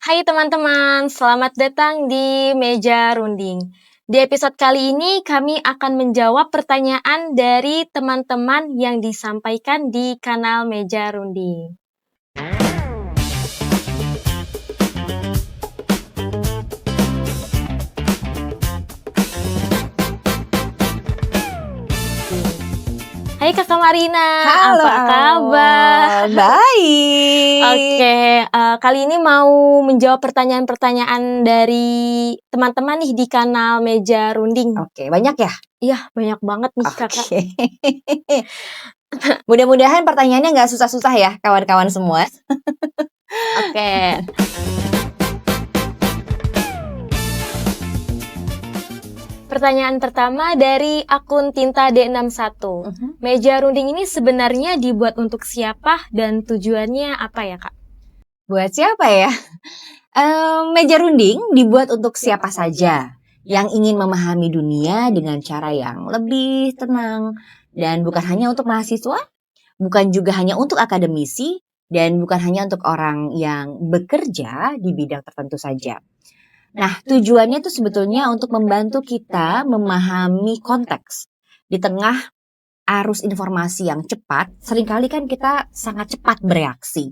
Hai teman-teman, selamat datang di Meja Runding. Di episode kali ini kami akan menjawab pertanyaan dari teman-teman yang disampaikan di kanal Meja Runding. Hai Kakak Marina, Halo, apa kabar? baik. Oke, kali ini mau menjawab pertanyaan-pertanyaan dari teman-teman nih di kanal Meja Runding. Oke, banyak ya? Iya, banyak banget nih Kakak. Oke. Mudah-mudahan pertanyaannya nggak susah-susah ya, kawan-kawan semua. Oke. Pertanyaan pertama dari akun Tinta D61. Meja runding ini sebenarnya dibuat untuk siapa dan tujuannya apa ya, Kak? Buat siapa ya? Meja runding dibuat untuk siapa saja yang ingin memahami dunia dengan cara yang lebih tenang. Dan bukan hanya untuk mahasiswa, bukan juga hanya untuk akademisi, dan bukan hanya untuk orang yang bekerja di bidang tertentu saja. Nah, tujuannya itu sebetulnya untuk membantu kita memahami konteks. Di tengah arus informasi yang cepat, seringkali kan kita sangat cepat bereaksi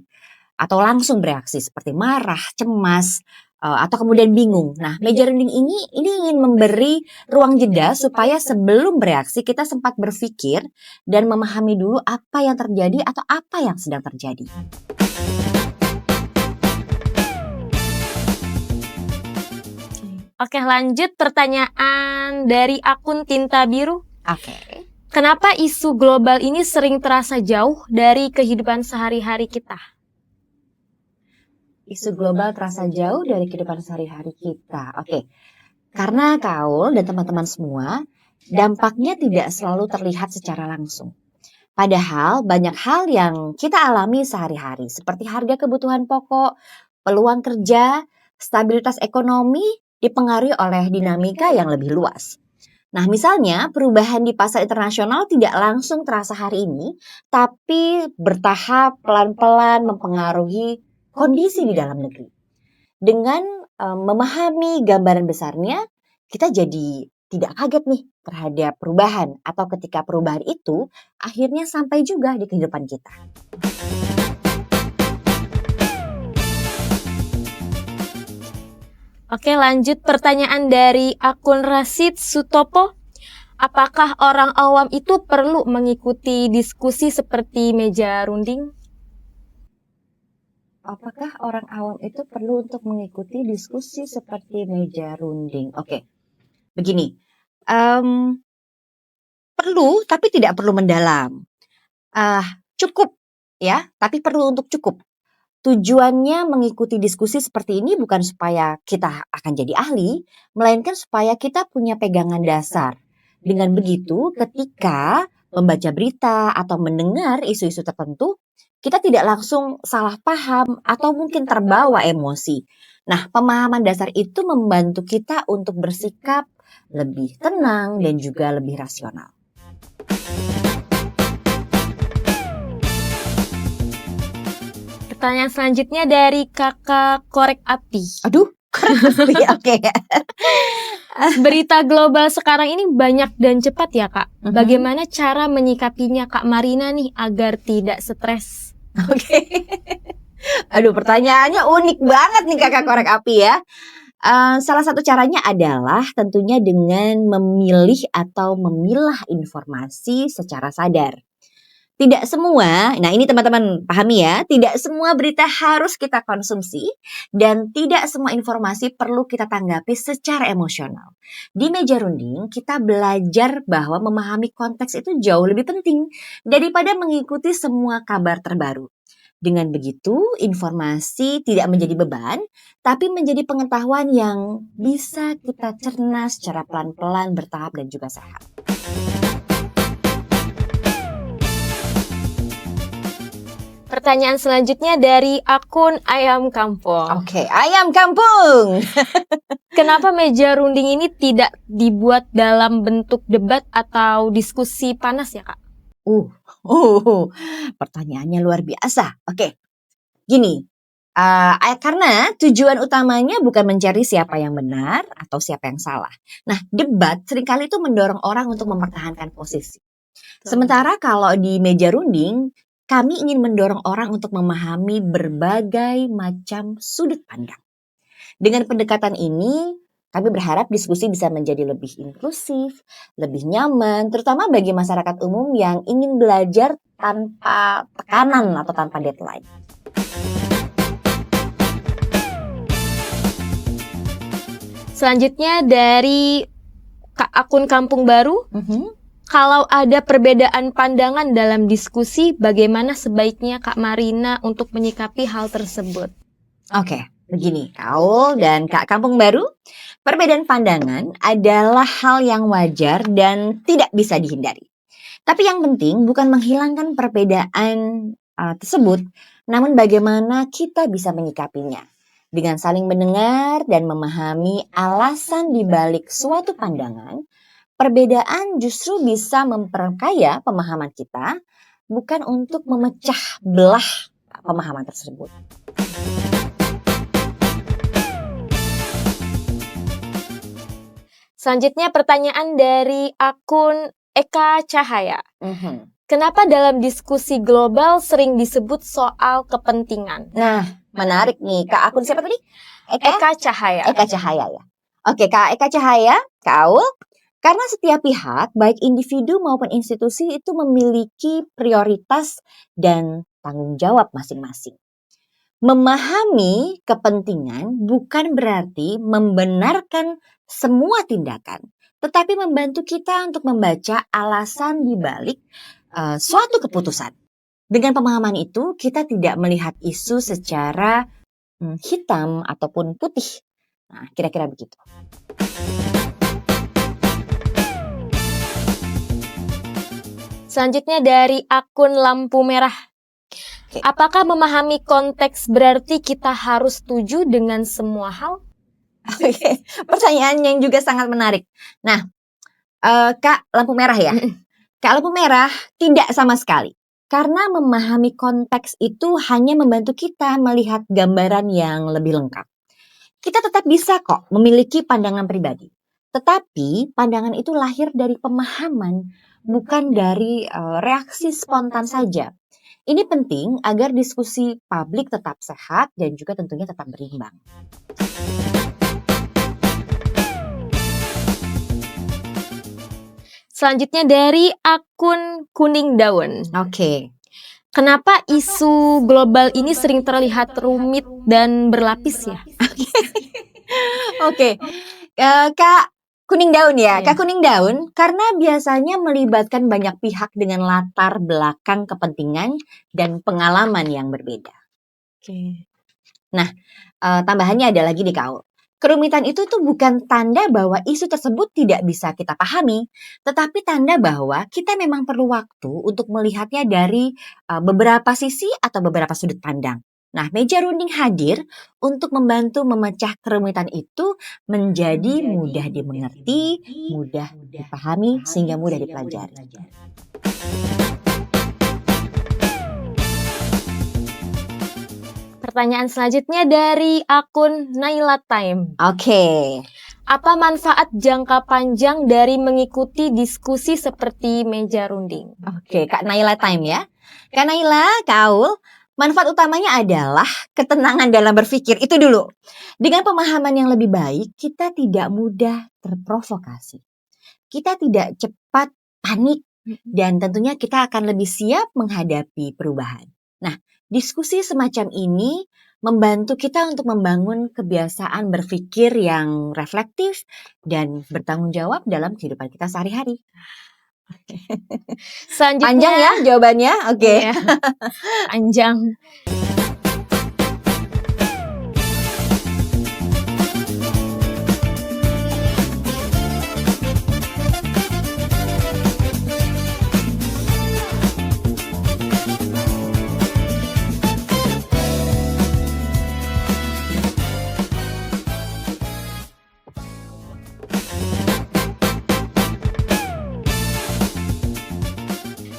atau langsung bereaksi seperti marah, cemas, atau kemudian bingung. Nah, meja runding ini ingin memberi ruang jeda supaya sebelum bereaksi kita sempat berpikir dan memahami dulu apa yang terjadi atau apa yang sedang terjadi. Oke, lanjut pertanyaan dari akun Tinta Biru. Oke. Kenapa isu global ini sering terasa jauh dari kehidupan sehari-hari kita? Isu global terasa jauh dari kehidupan sehari-hari kita. Oke. Karena Kaul dan teman-teman semua, dampaknya tidak selalu terlihat secara langsung. Padahal banyak hal yang kita alami sehari-hari, seperti harga kebutuhan pokok, peluang kerja, stabilitas ekonomi, dipengaruhi oleh dinamika yang lebih luas. Nah, misalnya perubahan di pasar internasional tidak langsung terasa hari ini, tapi bertahap pelan-pelan mempengaruhi kondisi di dalam negeri. Dengan memahami gambaran besarnya, kita jadi tidak kaget nih terhadap perubahan, atau ketika perubahan itu akhirnya sampai juga di kehidupan kita. Oke, lanjut pertanyaan dari akun Rasid Sutopo. Apakah orang awam itu perlu mengikuti diskusi seperti meja runding? Apakah orang awam itu perlu untuk mengikuti diskusi seperti meja runding? Oke, begini. Perlu, tapi tidak perlu mendalam. Cukup, ya, tapi perlu untuk cukup. Tujuannya mengikuti diskusi seperti ini bukan supaya kita akan jadi ahli, melainkan supaya kita punya pegangan dasar. Dengan begitu, ketika membaca berita atau mendengar isu-isu tertentu, kita tidak langsung salah paham atau mungkin terbawa emosi. Nah, pemahaman dasar itu membantu kita untuk bersikap lebih tenang dan juga lebih rasional. Pertanyaan selanjutnya dari Kakak Korek Api. Aduh, oke. Berita global sekarang ini banyak dan cepat ya, Kak. Bagaimana cara menyikapinya Kak Marina nih agar tidak stres? Oke. Aduh, pertanyaannya unik banget nih Kakak Korek Api ya. Salah satu caranya adalah tentunya dengan memilih atau memilah informasi secara sadar. Tidak semua, nah ini teman-teman pahami ya, tidak semua berita harus kita konsumsi dan tidak semua informasi perlu kita tanggapi secara emosional. Di meja runding kita belajar bahwa memahami konteks itu jauh lebih penting daripada mengikuti semua kabar terbaru. Dengan begitu, informasi tidak menjadi beban, tapi menjadi pengetahuan yang bisa kita cerna secara pelan-pelan, bertahap, dan juga sehat. Pertanyaan selanjutnya dari akun Ayam Kampung. Oke, Ayam Kampung. Kenapa meja runding ini tidak dibuat dalam bentuk debat atau diskusi panas ya, Kak? Pertanyaannya luar biasa. Oke, gini, Karena tujuan utamanya bukan mencari siapa yang benar atau siapa yang salah. Nah, debat seringkali itu mendorong orang untuk mempertahankan posisi. Sementara kalau di meja runding, kami ingin mendorong orang untuk memahami berbagai macam sudut pandang. Dengan pendekatan ini, kami berharap diskusi bisa menjadi lebih inklusif, lebih nyaman, terutama bagi masyarakat umum yang ingin belajar tanpa tekanan atau tanpa deadline. Selanjutnya dari akun Kampung Baru, kalau ada perbedaan pandangan dalam diskusi, bagaimana sebaiknya Kak Marina untuk menyikapi hal tersebut? Oke, begini Kaul dan Kak Kampung Baru, perbedaan pandangan adalah hal yang wajar dan tidak bisa dihindari. Tapi yang penting bukan menghilangkan perbedaan tersebut, namun bagaimana kita bisa menyikapinya. Dengan saling mendengar dan memahami alasan di balik suatu pandangan, perbedaan justru bisa memperkaya pemahaman kita, bukan untuk memecah belah pemahaman tersebut. Selanjutnya pertanyaan dari akun Eka Cahaya. Kenapa dalam diskusi global sering disebut soal kepentingan? Nah, menarik nih. Kak, akun siapa tadi? Eka Cahaya. Eka Cahaya ya. Oke, Kak Eka Cahaya, Kaul. Karena setiap pihak, baik individu maupun institusi itu memiliki prioritas dan tanggung jawab masing-masing. Memahami kepentingan bukan berarti membenarkan semua tindakan, tetapi membantu kita untuk membaca alasan di balik suatu keputusan. Dengan pemahaman itu, kita tidak melihat isu secara hitam ataupun putih. Nah, kira-kira begitu. Selanjutnya dari akun Lampu Merah. Apakah memahami konteks berarti kita harus setuju dengan semua hal? Oke, pertanyaan yang juga sangat menarik. Nah, Kak Lampu Merah ya. Kak Lampu Merah tidak sama sekali. Karena memahami konteks itu hanya membantu kita melihat gambaran yang lebih lengkap. Kita tetap bisa kok memiliki pandangan pribadi. Tetapi pandangan itu lahir dari pemahaman, bukan dari reaksi spontan saja. Ini penting agar diskusi publik tetap sehat dan juga tentunya tetap berimbang. Selanjutnya dari akun Kuning Daun. Oke. Kenapa isu global ini sering terlihat rumit dan berlapis ya? Oke. Kak Kuning Daun ya. Kak Kuning Daun karena biasanya melibatkan banyak pihak dengan latar belakang kepentingan dan pengalaman yang berbeda. Oke. Nah, tambahannya ada lagi nih Kak. Kerumitan itu tuh bukan tanda bahwa isu tersebut tidak bisa kita pahami, tetapi tanda bahwa kita memang perlu waktu untuk melihatnya dari beberapa sisi atau beberapa sudut pandang. Nah, meja runding hadir untuk membantu memecah kerumitan itu menjadi mudah dimengerti, mudah dipahami, sehingga mudah dipelajari. Pertanyaan selanjutnya dari akun Naila Time. Oke. Apa manfaat jangka panjang dari mengikuti diskusi seperti meja runding? Oke, Kak Naila Time ya. Kak Naila, Kaul, manfaat utamanya adalah ketenangan dalam berpikir. Itu dulu. Dengan pemahaman yang lebih baik, kita tidak mudah terprovokasi. Kita tidak cepat panik. Dan tentunya kita akan lebih siap menghadapi perubahan. Nah, diskusi semacam ini membantu kita untuk membangun kebiasaan berpikir yang reflektif dan bertanggung jawab dalam kehidupan kita sehari-hari. Selanjutnya, panjang ya jawabannya, oke. Iya, panjang.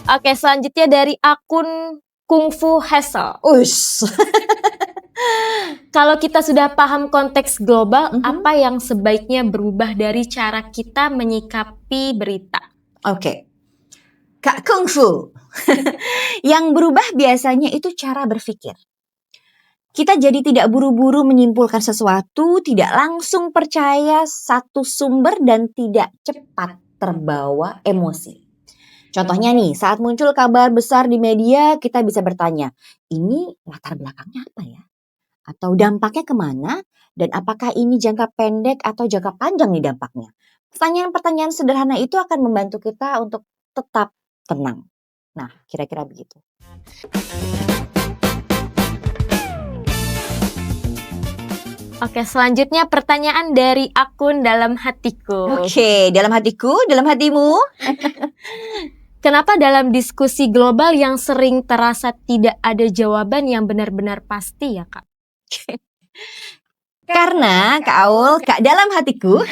Oke, selanjutnya dari akun Kungfu Hassel. Ush. Kalau kita sudah paham konteks global, Mhm. apa yang sebaiknya berubah dari cara kita menyikapi berita? Oke. Kak Kungfu. Yang berubah biasanya itu cara berpikir. Kita jadi tidak buru-buru menyimpulkan sesuatu, tidak langsung percaya satu sumber dan tidak cepat terbawa emosi. Contohnya nih, saat muncul kabar besar di media, kita bisa bertanya, ini latar belakangnya apa ya? Atau dampaknya kemana? Dan apakah ini jangka pendek atau jangka panjang nih dampaknya? Pertanyaan-pertanyaan sederhana itu akan membantu kita untuk tetap tenang. Nah, kira-kira begitu. Oke, selanjutnya pertanyaan dari akun dalam hatiku. Oke, dalam hatiku, dalam hatimu. Kenapa dalam diskusi global yang sering terasa tidak ada jawaban yang benar-benar pasti ya, Kak? Karena, Kak Aul, Kak, dalam hatiku,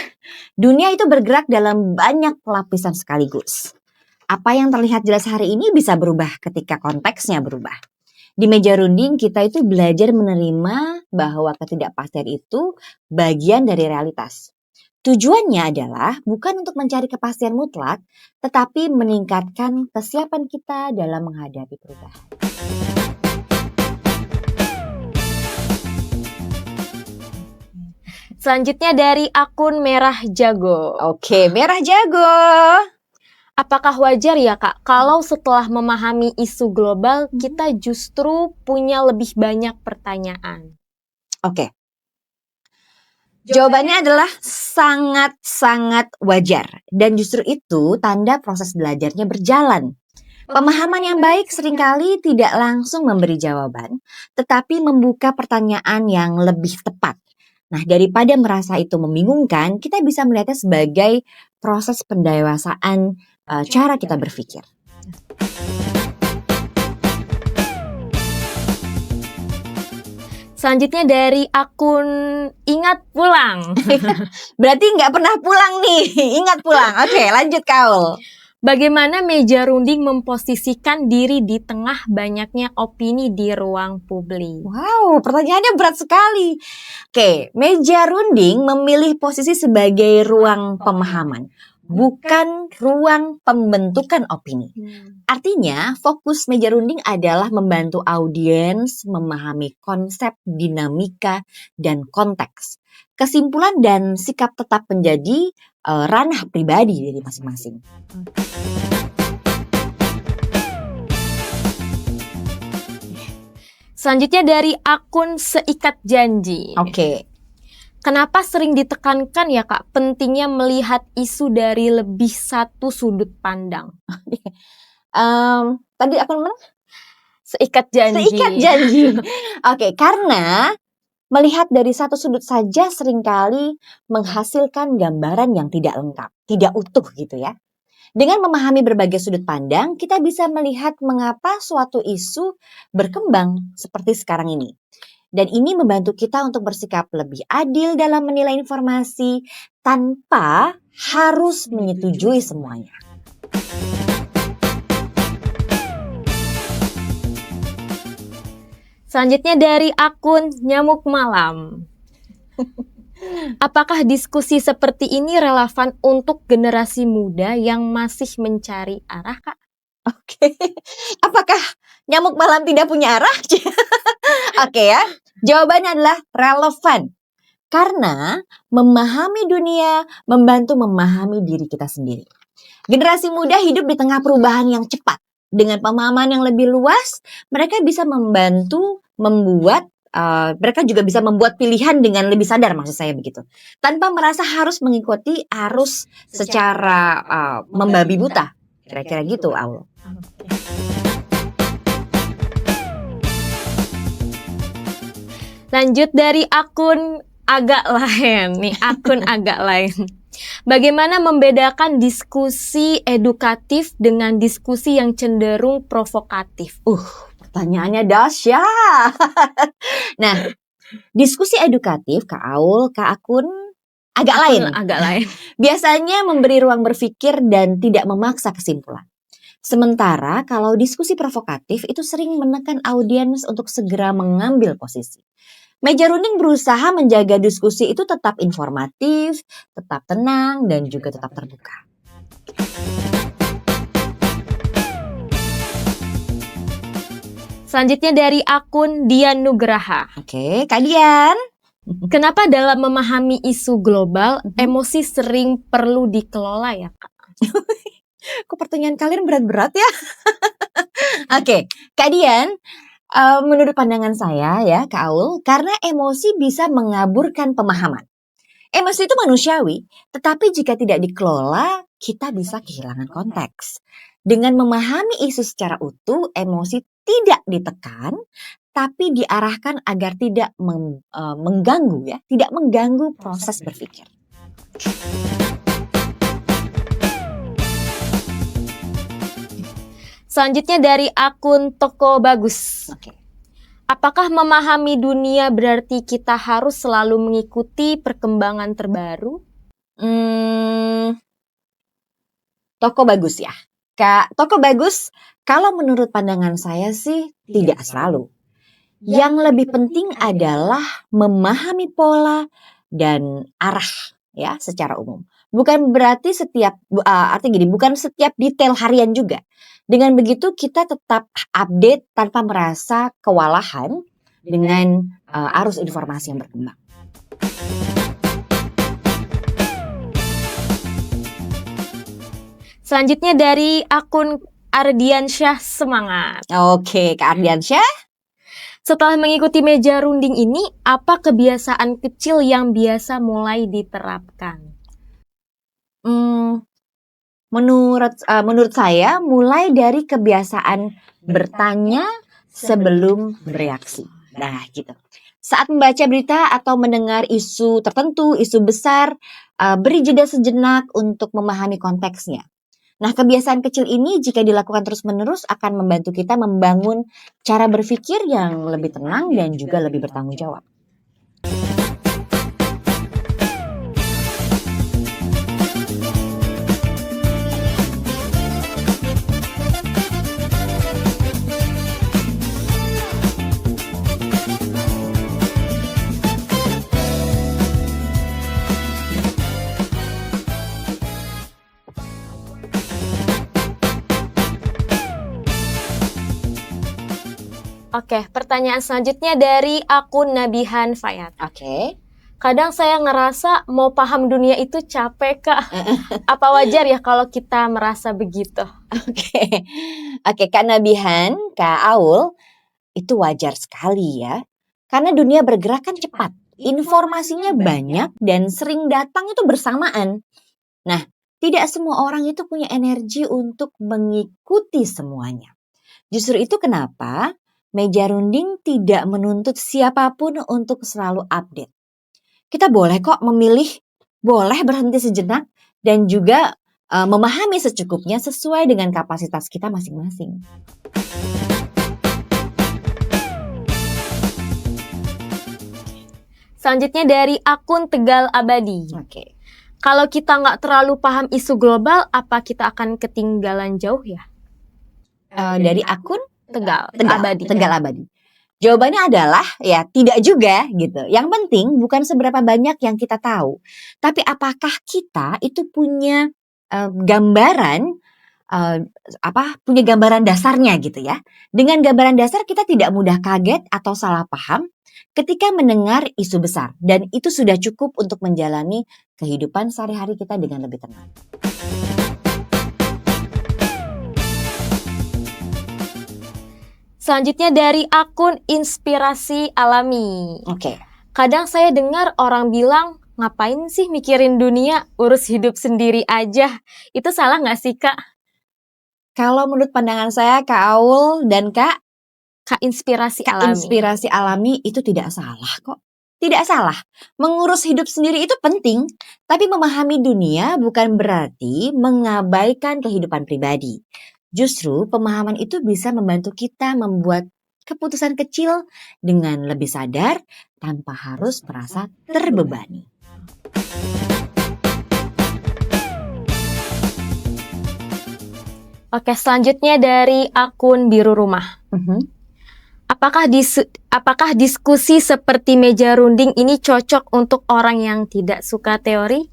dunia itu bergerak dalam banyak lapisan sekaligus. Apa yang terlihat jelas hari ini bisa berubah ketika konteksnya berubah. Di meja runding kita itu belajar menerima bahwa ketidakpastian itu bagian dari realitas. Tujuannya adalah bukan untuk mencari kepastian mutlak, tetapi meningkatkan kesiapan kita dalam menghadapi perubahan. Selanjutnya dari akun Merah Jago. Oke, Merah Jago. Apakah wajar ya, Kak, kalau setelah memahami isu global kita justru punya lebih banyak pertanyaan? Oke. Jawabannya adalah sangat-sangat wajar. Dan justru itu tanda proses belajarnya berjalan. Pemahaman yang baik seringkali tidak langsung memberi jawaban, tetapi membuka pertanyaan yang lebih tepat. Nah, daripada merasa itu membingungkan, kita bisa melihatnya sebagai proses pendewasaan cara kita berpikir. Selanjutnya dari akun Ingat Pulang. Berarti nggak pernah pulang nih, ingat pulang. Oke, lanjut Kaul. Bagaimana meja runding memposisikan diri di tengah banyaknya opini di ruang publik? Wow, pertanyaannya berat sekali. Oke, meja runding memilih posisi sebagai ruang pemahaman, bukan ruang pembentukan opini. Artinya, fokus meja runding adalah membantu audiens memahami konsep, dinamika, dan konteks. Kesimpulan dan sikap tetap menjadi ranah pribadi dari masing-masing. Selanjutnya dari akun Seikat Janji. Oke. Kenapa sering ditekankan ya, Kak, pentingnya melihat isu dari lebih satu sudut pandang? Tadi akun mana? Seikat Janji. Seikat janji. Oke, karena melihat dari satu sudut saja seringkali menghasilkan gambaran yang tidak lengkap, tidak utuh gitu ya. Dengan memahami berbagai sudut pandang, kita bisa melihat mengapa suatu isu berkembang seperti sekarang ini. Dan ini membantu kita untuk bersikap lebih adil dalam menilai informasi tanpa harus menyetujui semuanya. Selanjutnya dari akun Nyamuk Malam. Apakah diskusi seperti ini relevan untuk generasi muda yang masih mencari arah, Kak? Oke, apakah nyamuk malam tidak punya arah? Oke ya, jawabannya adalah relevan. Karena memahami dunia membantu memahami diri kita sendiri. Generasi muda hidup di tengah perubahan yang cepat. Dengan pemahaman yang lebih luas, mereka bisa membantu mereka juga bisa membuat pilihan dengan lebih sadar, maksud saya begitu. Tanpa merasa harus mengikuti arus secara membabi buta. Kira-kira gitu, Aul. Lanjut dari akun agak lain. Nih, akun agak lain. Bagaimana membedakan diskusi edukatif dengan diskusi yang cenderung provokatif? Pertanyaannya dahsyat. Nah, diskusi edukatif, Kak Aul, Kak Akun, agak lain. Agak lain. Biasanya memberi ruang berpikir dan tidak memaksa kesimpulan. Sementara kalau diskusi provokatif itu sering menekan audiens untuk segera mengambil posisi. Meja runding berusaha menjaga diskusi itu tetap informatif, tetap tenang, dan juga tetap terbuka. Selanjutnya dari akun Dian Nugraha. Oke, Kak Dian. Kenapa dalam memahami isu global, emosi sering perlu dikelola ya, Kak? Kok pertanyaan kalian berat-berat ya? Oke, Kak Dian, menurut pandangan saya ya, Kak Aul, karena emosi bisa mengaburkan pemahaman. Emosi itu manusiawi, tetapi jika tidak dikelola, kita bisa kehilangan konteks. Dengan memahami isu secara utuh, emosi tidak ditekan, tapi diarahkan agar tidak mengganggu ya, tidak mengganggu proses berpikir. Selanjutnya dari akun Toko Bagus. Oke. Apakah memahami dunia berarti kita harus selalu mengikuti perkembangan terbaru? Toko Bagus ya. Kak, Toko Bagus, kalau menurut pandangan saya sih tidak selalu. Yang lebih penting adalah memahami pola dan arah ya secara umum. Bukan berarti artinya gini, bukan setiap detail harian juga. Dengan begitu kita tetap update tanpa merasa kewalahan dengan arus informasi yang berkembang. Selanjutnya dari akun Ardiansyah Semangat. Oke, Kak Ardiansyah. Setelah mengikuti meja runding ini, apa kebiasaan kecil yang biasa mulai diterapkan? Menurut saya mulai dari kebiasaan bertanya sebelum bereaksi. Nah, gitu. Saat membaca berita atau mendengar isu tertentu, isu besar, beri jeda sejenak untuk memahami konteksnya. Nah, kebiasaan kecil ini jika dilakukan terus-menerus akan membantu kita membangun cara berpikir yang lebih tenang dan juga lebih bertanggung jawab. Oke, pertanyaan selanjutnya dari akun Nabihan Fayat. Oke. Kadang saya ngerasa mau paham dunia itu capek, Kak. Apa wajar ya kalau kita merasa begitu? Oke, Kak Nabihan, Kak Aul, itu wajar sekali ya. Karena dunia bergerak kan cepat. Informasinya banyak dan sering datang itu bersamaan. Nah, tidak semua orang itu punya energi untuk mengikuti semuanya. Justru itu kenapa meja runding tidak menuntut siapapun untuk selalu update. Kita boleh kok memilih, boleh berhenti sejenak, dan juga memahami secukupnya sesuai dengan kapasitas kita masing-masing. Selanjutnya dari akun Tegal Abadi. Oke. Kalau kita nggak terlalu paham isu global, apa kita akan ketinggalan jauh ya? Dari akun Tegal Abadi. Jawabannya adalah ya tidak juga gitu. Yang penting bukan seberapa banyak yang kita tahu, tapi apakah kita itu punya gambaran punya gambaran dasarnya gitu ya. Dengan gambaran dasar kita tidak mudah kaget atau salah paham ketika mendengar isu besar, dan itu sudah cukup untuk menjalani kehidupan sehari-hari kita dengan lebih tenang. Selanjutnya dari akun Inspirasi Alami. Oke. Kadang saya dengar orang bilang, ngapain sih mikirin dunia, urus hidup sendiri aja. Itu salah nggak sih, Kak? Kalau menurut pandangan saya, Kak Aul dan Kak Inspirasi Alami itu tidak salah kok. Tidak salah. Mengurus hidup sendiri itu penting, tapi memahami dunia bukan berarti mengabaikan kehidupan pribadi. Justru pemahaman itu bisa membantu kita membuat keputusan kecil dengan lebih sadar tanpa harus merasa terbebani. Oke, selanjutnya dari akun Biru Rumah. Apakah diskusi seperti meja runding ini cocok untuk orang yang tidak suka teori?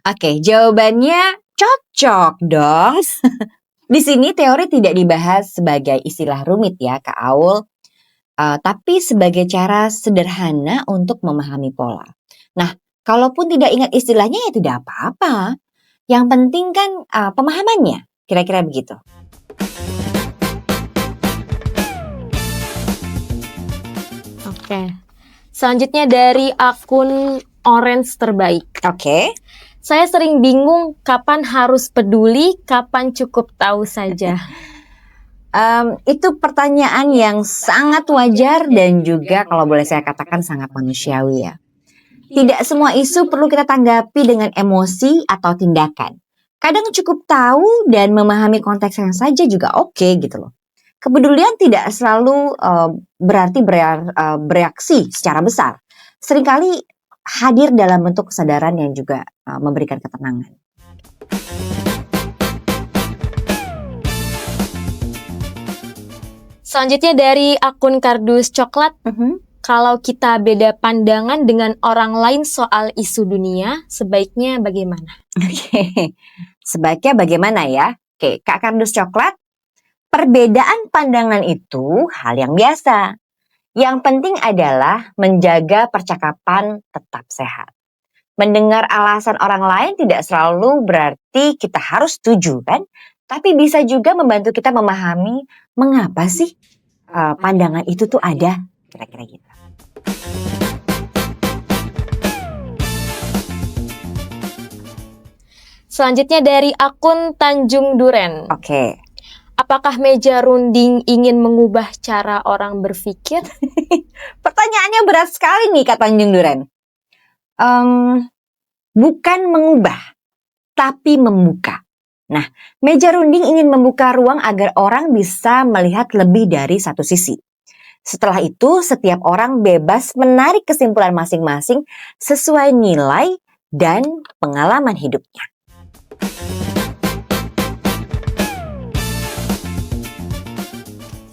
Oke, jawabannya cocok dong. Di sini teori tidak dibahas sebagai istilah rumit ya, Kak Aul, tapi sebagai cara sederhana untuk memahami pola. Nah, kalaupun tidak ingat istilahnya ya tidak apa-apa. Yang penting kan pemahamannya, kira-kira begitu. Oke. Selanjutnya dari akun Orange Terbaik. Oke. Saya sering bingung kapan harus peduli, kapan cukup tahu saja. Itu pertanyaan yang sangat wajar dan juga kalau boleh saya katakan sangat manusiawi ya. Tidak semua isu perlu kita tanggapi dengan emosi atau tindakan. Kadang cukup tahu dan memahami konteksnya saja juga oke gitu loh. Kepedulian tidak selalu berarti bereaksi secara besar. Seringkali hadir dalam bentuk kesadaran yang juga memberikan ketenangan. Selanjutnya dari akun Kardus Coklat. Kalau kita beda pandangan dengan orang lain soal isu dunia, sebaiknya bagaimana? Oke, sebaiknya bagaimana ya? Oke, Kak Kardus Coklat, perbedaan pandangan itu hal yang biasa. Yang penting adalah menjaga percakapan tetap sehat. Mendengar alasan orang lain tidak selalu berarti kita harus setuju kan? Tapi bisa juga membantu kita memahami mengapa sih pandangan itu tuh ada, kira-kira gitu. Selanjutnya dari akun Tanjung Duren. Oke. Apakah meja runding ingin mengubah cara orang berpikir? Pertanyaannya berat sekali nih Kak Tanjung Duren. Bukan mengubah, tapi membuka. Nah, meja runding ingin membuka ruang agar orang bisa melihat lebih dari satu sisi. Setelah itu, setiap orang bebas menarik kesimpulan masing-masing sesuai nilai dan pengalaman hidupnya.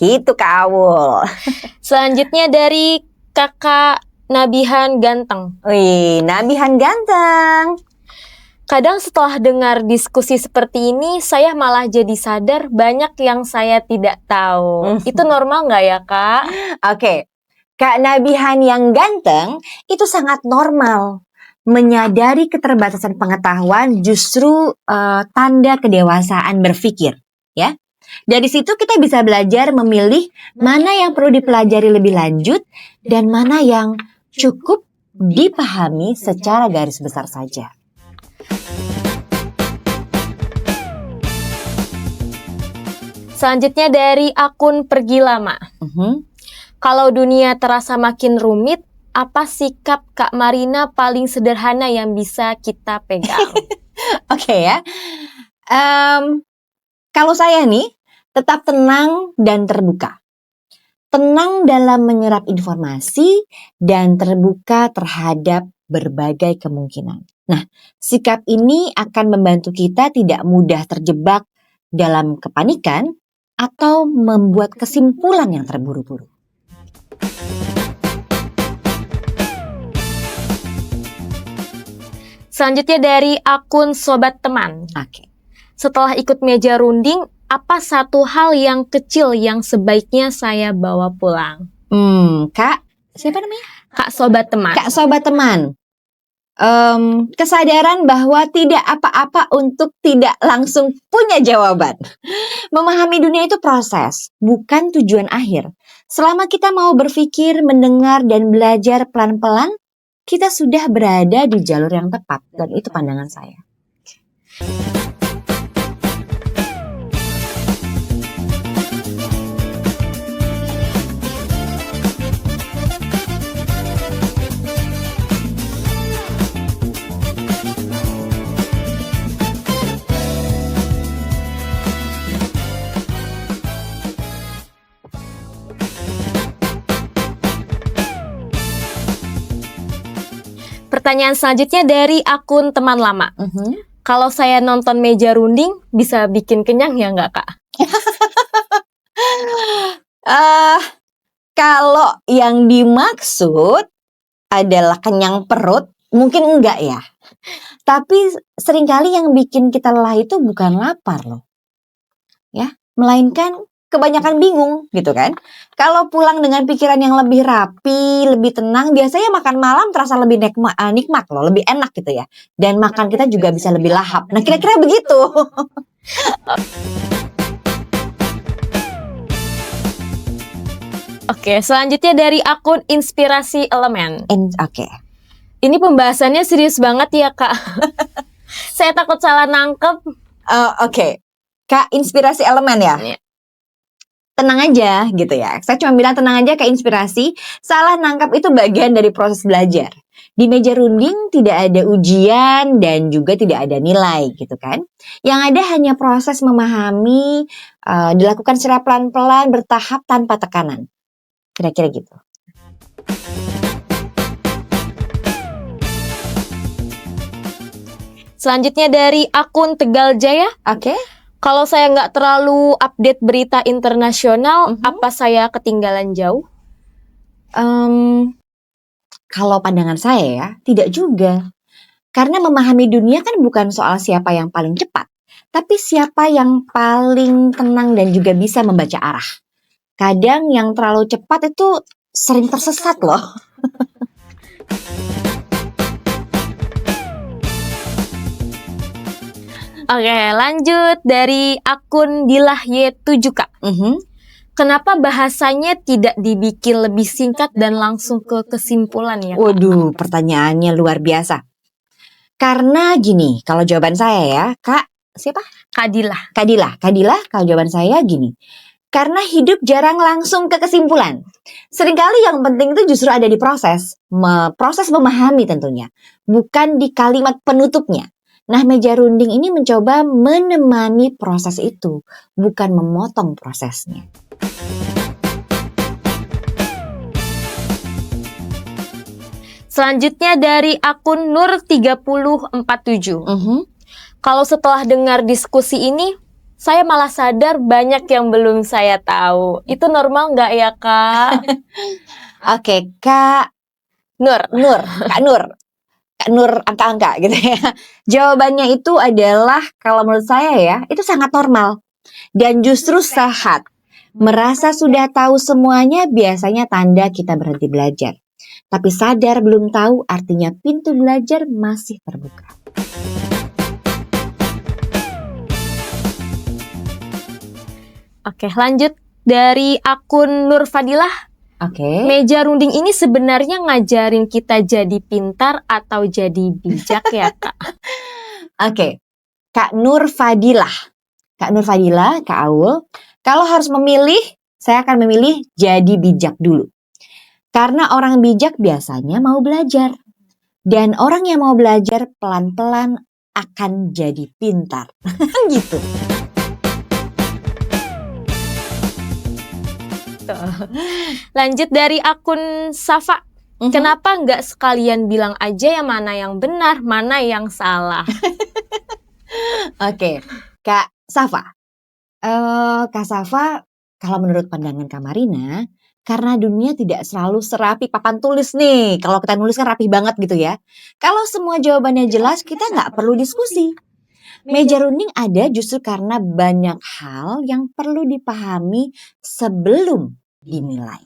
Gitu Kak Awul. Selanjutnya dari Kakak Nabihan Ganteng. Wih, Nabihan Ganteng. Kadang setelah dengar diskusi seperti ini, saya malah jadi sadar banyak yang saya tidak tahu. Itu normal nggak ya, Kak? Oke, Kak Nabihan yang ganteng itu sangat normal. Menyadari keterbatasan pengetahuan justru tanda kedewasaan berpikir, ya. Dari situ kita bisa belajar memilih mana yang perlu dipelajari lebih lanjut dan mana yang cukup dipahami secara garis besar saja. Selanjutnya dari akun Pergi Lama. Kalau dunia terasa makin rumit, apa sikap Kak Marina paling sederhana yang bisa kita pegang? Oke ya. Kalau saya nih, tetap tenang dan terbuka. Tenang dalam menyerap informasi dan terbuka terhadap berbagai kemungkinan. Nah, sikap ini akan membantu kita tidak mudah terjebak dalam kepanikan atau membuat kesimpulan yang terburu-buru. Selanjutnya dari akun Sobat Teman. Oke. Setelah ikut meja runding, apa satu hal yang kecil yang sebaiknya saya bawa pulang? Kak, siapa namanya? Kak Sobat Teman. Kak Sobat Teman. Kesadaran bahwa tidak apa-apa untuk tidak langsung punya jawaban. Memahami dunia itu proses, bukan tujuan akhir. Selama kita mau berpikir, mendengar, dan belajar pelan-pelan, kita sudah berada di jalur yang tepat. Dan itu pandangan saya. Pertanyaan selanjutnya dari akun Teman Lama. Kalau saya nonton Meja Runding, bisa bikin kenyang ya nggak, Kak? Kalau yang dimaksud adalah kenyang perut, mungkin enggak ya. Tapi seringkali yang bikin kita lelah itu bukan lapar loh. Ya, melainkan kebanyakan bingung gitu kan. Kalau pulang dengan pikiran yang lebih rapi, lebih tenang, biasanya makan malam terasa lebih nikmat loh, lebih enak gitu ya. Dan makan kita juga bisa lebih lahap. Nah, kira-kira begitu. Oke, selanjutnya dari akun Inspirasi Elemen. Oke. Ini pembahasannya serius banget ya, Kak. Saya takut salah nangkep. Oke. Kak, Inspirasi Elemen ya? Iya. Tenang aja gitu ya. Saya cuma bilang tenang aja Kak Inspirasi. Salah nangkap itu bagian dari proses belajar. Di Meja Runding tidak ada ujian dan juga tidak ada nilai gitu kan. Yang ada hanya proses memahami, dilakukan secara pelan-pelan, bertahap tanpa tekanan. Kira-kira gitu. Selanjutnya dari akun Tegal Jaya. Oke. Kalau saya nggak terlalu update berita internasional, apa saya ketinggalan jauh? Kalau pandangan saya ya, tidak juga. Karena memahami dunia kan bukan soal siapa yang paling cepat, tapi siapa yang paling tenang dan juga bisa membaca arah. Kadang yang terlalu cepat itu sering tersesat loh. Oke, lanjut dari akun Dilah Y7K. Kenapa bahasanya tidak dibikin lebih singkat dan langsung ke kesimpulan ya, Kak? Waduh, pertanyaannya luar biasa. Karena gini, kalau jawaban saya ya, Kak, siapa? Kak Dilah. Kak Dilah, kalau jawaban saya gini. Karena hidup jarang langsung ke kesimpulan. Seringkali yang penting itu justru ada di proses. Proses memahami tentunya. Bukan di kalimat penutupnya. Nah, Meja Runding ini mencoba menemani proses itu. Bukan memotong prosesnya. Selanjutnya dari akun Nur3047. Kalau setelah dengar diskusi ini, saya malah sadar banyak yang belum saya tahu. Itu normal nggak ya, Kak? Oke, Kak Nur angka-angka gitu ya. Jawabannya itu adalah kalau menurut saya ya, itu sangat normal. Dan justru sehat. Merasa sudah tahu semuanya biasanya tanda kita berhenti belajar. Tapi sadar belum tahu artinya pintu belajar masih terbuka. Oke, lanjut dari akun Nur Fadilah. Oke. Meja Runding ini sebenarnya ngajarin kita jadi pintar atau jadi bijak ya, Kak? Oke. Kak Nur Fadilah, Kak Aul, kalau harus memilih, saya akan memilih jadi bijak dulu. Karena orang bijak biasanya mau belajar. Dan orang yang mau belajar pelan-pelan akan jadi pintar. Gitu. Lanjut dari akun Safa. Kenapa nggak sekalian bilang aja yang mana yang benar, mana yang salah? Oke, Kak Safa. Kak Safa, kalau menurut pandangan Kak Marina, karena dunia tidak selalu serapi papan tulis nih. Kalau kita nulis kan rapih banget gitu ya. Kalau semua jawabannya jelas, kita nggak perlu diskusi. Meja Runding ada justru karena banyak hal yang perlu dipahami sebelum dinilai.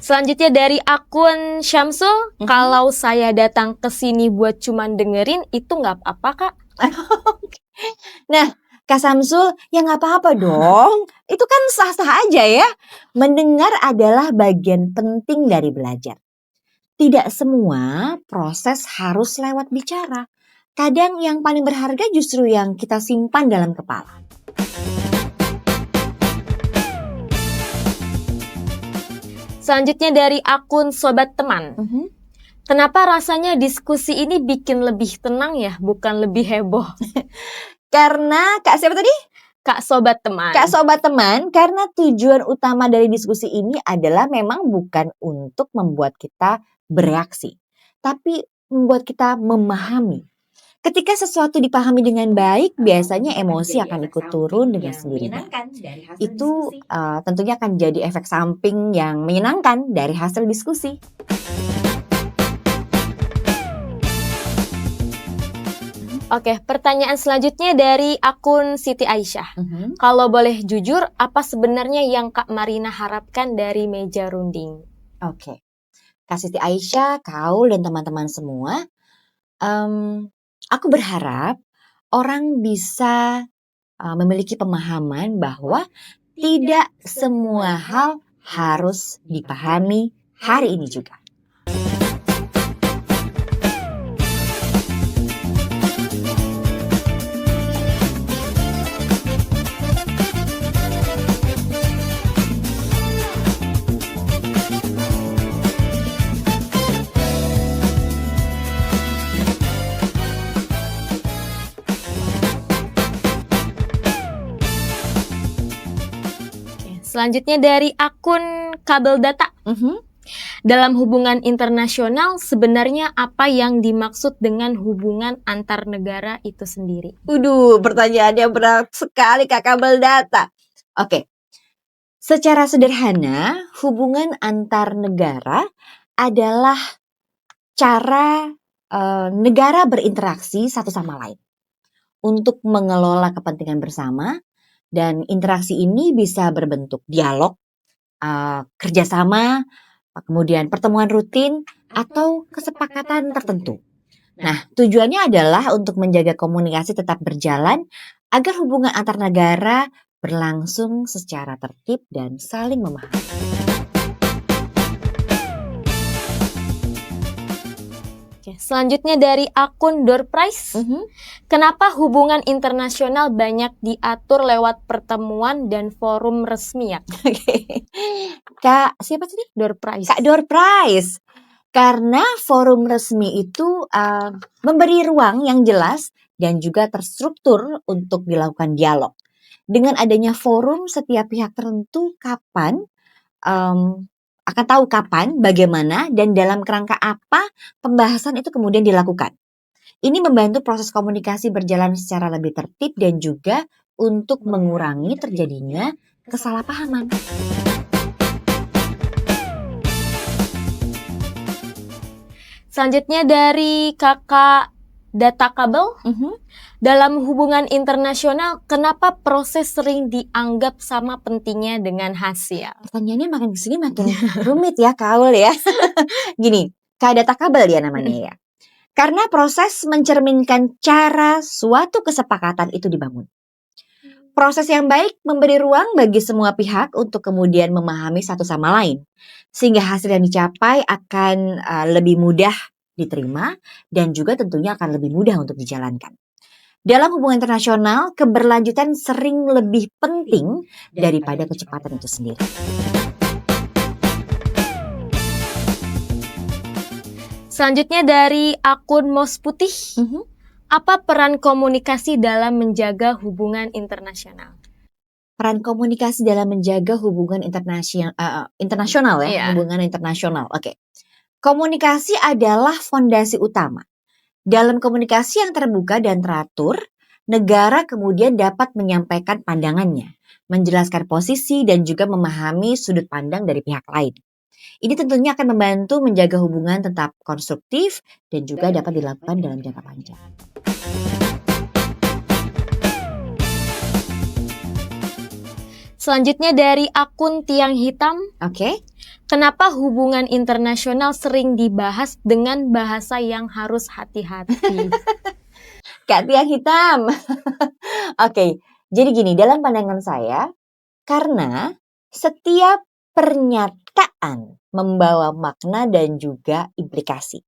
Selanjutnya dari akun Syamsul, kalau saya datang ke sini buat cuman dengerin, itu nggak apa-apa, Kak? Nah, Kak Samsul, ya nggak apa-apa dong. Itu kan sah-sah aja ya. Mendengar adalah bagian penting dari belajar. Tidak semua proses harus lewat bicara. Kadang yang paling berharga justru yang kita simpan dalam kepala. Selanjutnya dari akun Sobat Teman. Kenapa rasanya diskusi ini bikin lebih tenang ya, bukan lebih heboh? Karena, Kak siapa tadi? Kak Sobat Teman. Kak Sobat Teman, karena tujuan utama dari diskusi ini adalah memang bukan untuk membuat kita bereaksi, tapi membuat kita memahami. Ketika sesuatu dipahami dengan baik, biasanya emosi akan ikut turun dengan sendirinya. Itu tentunya akan jadi efek samping yang menyenangkan dari hasil diskusi. Oke, pertanyaan selanjutnya dari akun Siti Aisyah. Kalau boleh jujur, apa sebenarnya yang Kak Marina harapkan dari meja runding? Oke, Kak Siti Aisyah, Kaul, dan teman-teman semua, aku berharap orang bisa memiliki pemahaman bahwa tidak semua hal harus dipahami hari ini juga. Selanjutnya dari akun Kabel Data. Dalam hubungan internasional, sebenarnya apa yang dimaksud dengan hubungan antar negara itu sendiri? Pertanyaannya berat sekali Kak Kabel Data. Oke, secara sederhana, hubungan antar negara adalah cara negara berinteraksi satu sama lain untuk mengelola kepentingan bersama, dan interaksi ini bisa berbentuk dialog, kerjasama, kemudian pertemuan rutin, atau kesepakatan tertentu. Nah, tujuannya adalah untuk menjaga komunikasi tetap berjalan agar hubungan antar negara berlangsung secara tertib dan saling memahami. Oke, selanjutnya dari akun Door Price. Kenapa hubungan internasional banyak diatur lewat pertemuan dan forum resmi ya? Oke. Kak, siapa tadi? Door Price. Kak Door Price. Karena forum resmi itu memberi ruang yang jelas dan juga terstruktur untuk dilakukan dialog. Dengan adanya forum, setiap pihak tertentu akan tahu kapan, bagaimana, dan dalam kerangka apa pembahasan itu kemudian dilakukan. Ini membantu proses komunikasi berjalan secara lebih tertib dan juga untuk mengurangi terjadinya kesalahpahaman. Selanjutnya dari Kakak Data Kabel. Dalam hubungan internasional, kenapa proses sering dianggap sama pentingnya dengan hasil? Pertanyaannya makin kesini makin rumit ya, Kaul ya. Gini, Kak Data Kabel ya namanya ya. Karena proses mencerminkan cara suatu kesepakatan itu dibangun. Proses yang baik memberi ruang bagi semua pihak untuk kemudian memahami satu sama lain. Sehingga hasil yang dicapai akan lebih mudah diterima dan juga tentunya akan lebih mudah untuk dijalankan. Dalam hubungan internasional, keberlanjutan sering lebih penting daripada kecepatan itu sendiri. Selanjutnya dari akun Mos Putih. Apa peran komunikasi dalam menjaga hubungan internasional? Peran komunikasi dalam menjaga hubungan internasional ya, hubungan internasional. Oke. Komunikasi adalah fondasi utama. Dalam komunikasi yang terbuka dan teratur, negara kemudian dapat menyampaikan pandangannya, menjelaskan posisi dan juga memahami sudut pandang dari pihak lain. Ini tentunya akan membantu menjaga hubungan tetap konstruktif dan juga dapat dilakukan dalam jangka panjang. Selanjutnya dari akun Tiang Hitam. Oke. Kenapa hubungan internasional sering dibahas dengan bahasa yang harus hati-hati? Kak Tiang Hitam. Oke, jadi gini, dalam pandangan saya, karena setiap pernyataan membawa makna dan juga implikasi.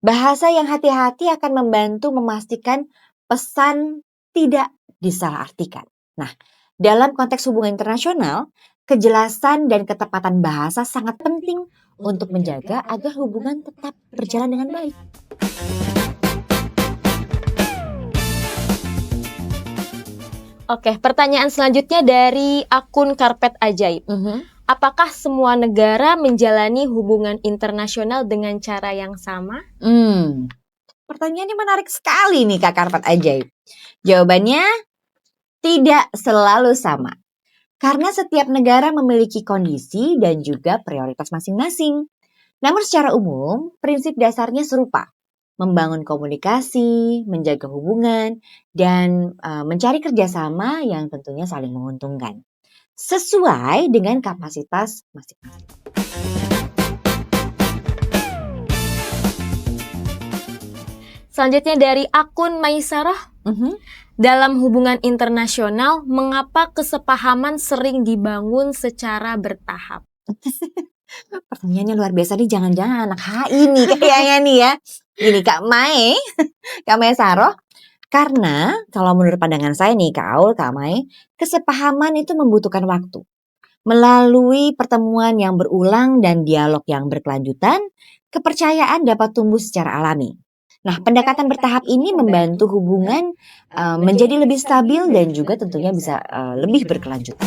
Bahasa yang hati-hati akan membantu memastikan pesan tidak disalahartikan. Nah, dalam konteks hubungan internasional, kejelasan dan ketepatan bahasa sangat penting untuk menjaga agar hubungan tetap berjalan dengan baik. Oke, pertanyaan selanjutnya dari akun Karpet Ajaib. apakah semua negara menjalani hubungan internasional dengan cara yang sama? Pertanyaannya menarik sekali nih Kak Karpat Ajaib. Jawabannya tidak selalu sama. Karena setiap negara memiliki kondisi dan juga prioritas masing-masing. Namun secara umum, prinsip dasarnya serupa. Membangun komunikasi, menjaga hubungan, dan mencari kerjasama yang tentunya saling menguntungkan. Sesuai dengan kapasitas masing-masing. Selanjutnya dari akun Maisarah. Dalam hubungan internasional, mengapa kesepahaman sering dibangun secara bertahap? Pertanyaannya luar biasa nih, jangan-jangan anak HI nih kayaknya nih ya. Gini Kak Mai Saroh, karena kalau menurut pandangan saya nih Kak Aul, Kak Mai, kesepahaman itu membutuhkan waktu. Melalui pertemuan yang berulang dan dialog yang berkelanjutan, kepercayaan dapat tumbuh secara alami. Nah, pendekatan bertahap ini membantu hubungan menjadi lebih stabil dan juga tentunya bisa lebih berkelanjutan.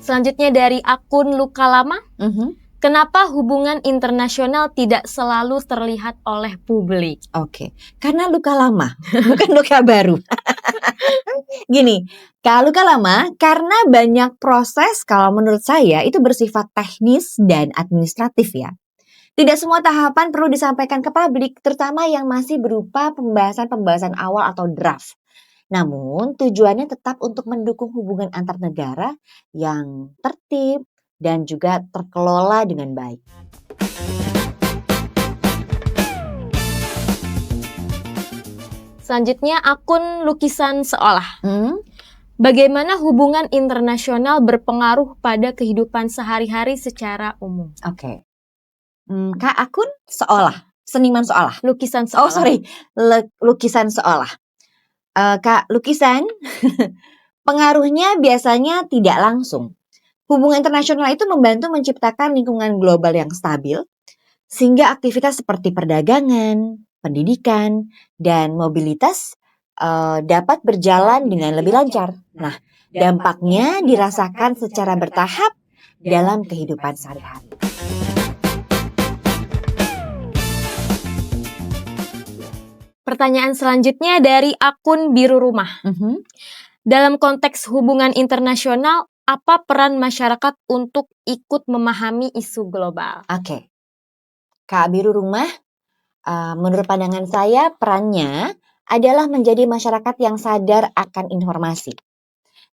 Selanjutnya dari akun Luka Lama. Kenapa hubungan internasional tidak selalu terlihat oleh publik? Oke, karena luka lama, bukan luka baru. Gini, kalau luka lama karena banyak proses kalau menurut saya itu bersifat teknis dan administratif ya. Tidak semua tahapan perlu disampaikan ke publik, terutama yang masih berupa pembahasan-pembahasan awal atau draft. Namun tujuannya tetap untuk mendukung hubungan antar negara yang tertib dan juga terkelola dengan baik. Selanjutnya akun Lukisan Seolah. Bagaimana hubungan internasional berpengaruh pada kehidupan sehari-hari secara umum? Oke. Kak akun Seolah, seniman Seolah. Lukisan Seolah. Lukisan Seolah. Kak, lukisan pengaruhnya biasanya tidak langsung. Hubungan internasional itu membantu menciptakan lingkungan global yang stabil, sehingga aktivitas seperti perdagangan, pendidikan, dan mobilitas dapat berjalan dengan lebih lancar. Nah, dampaknya dirasakan secara bertahap dalam kehidupan sehari-hari. Pertanyaan selanjutnya dari akun Biru Rumah. Dalam konteks hubungan internasional, apa peran masyarakat untuk ikut memahami isu global? Oke, Kak Biru Rumah, menurut pandangan saya perannya adalah menjadi masyarakat yang sadar akan informasi.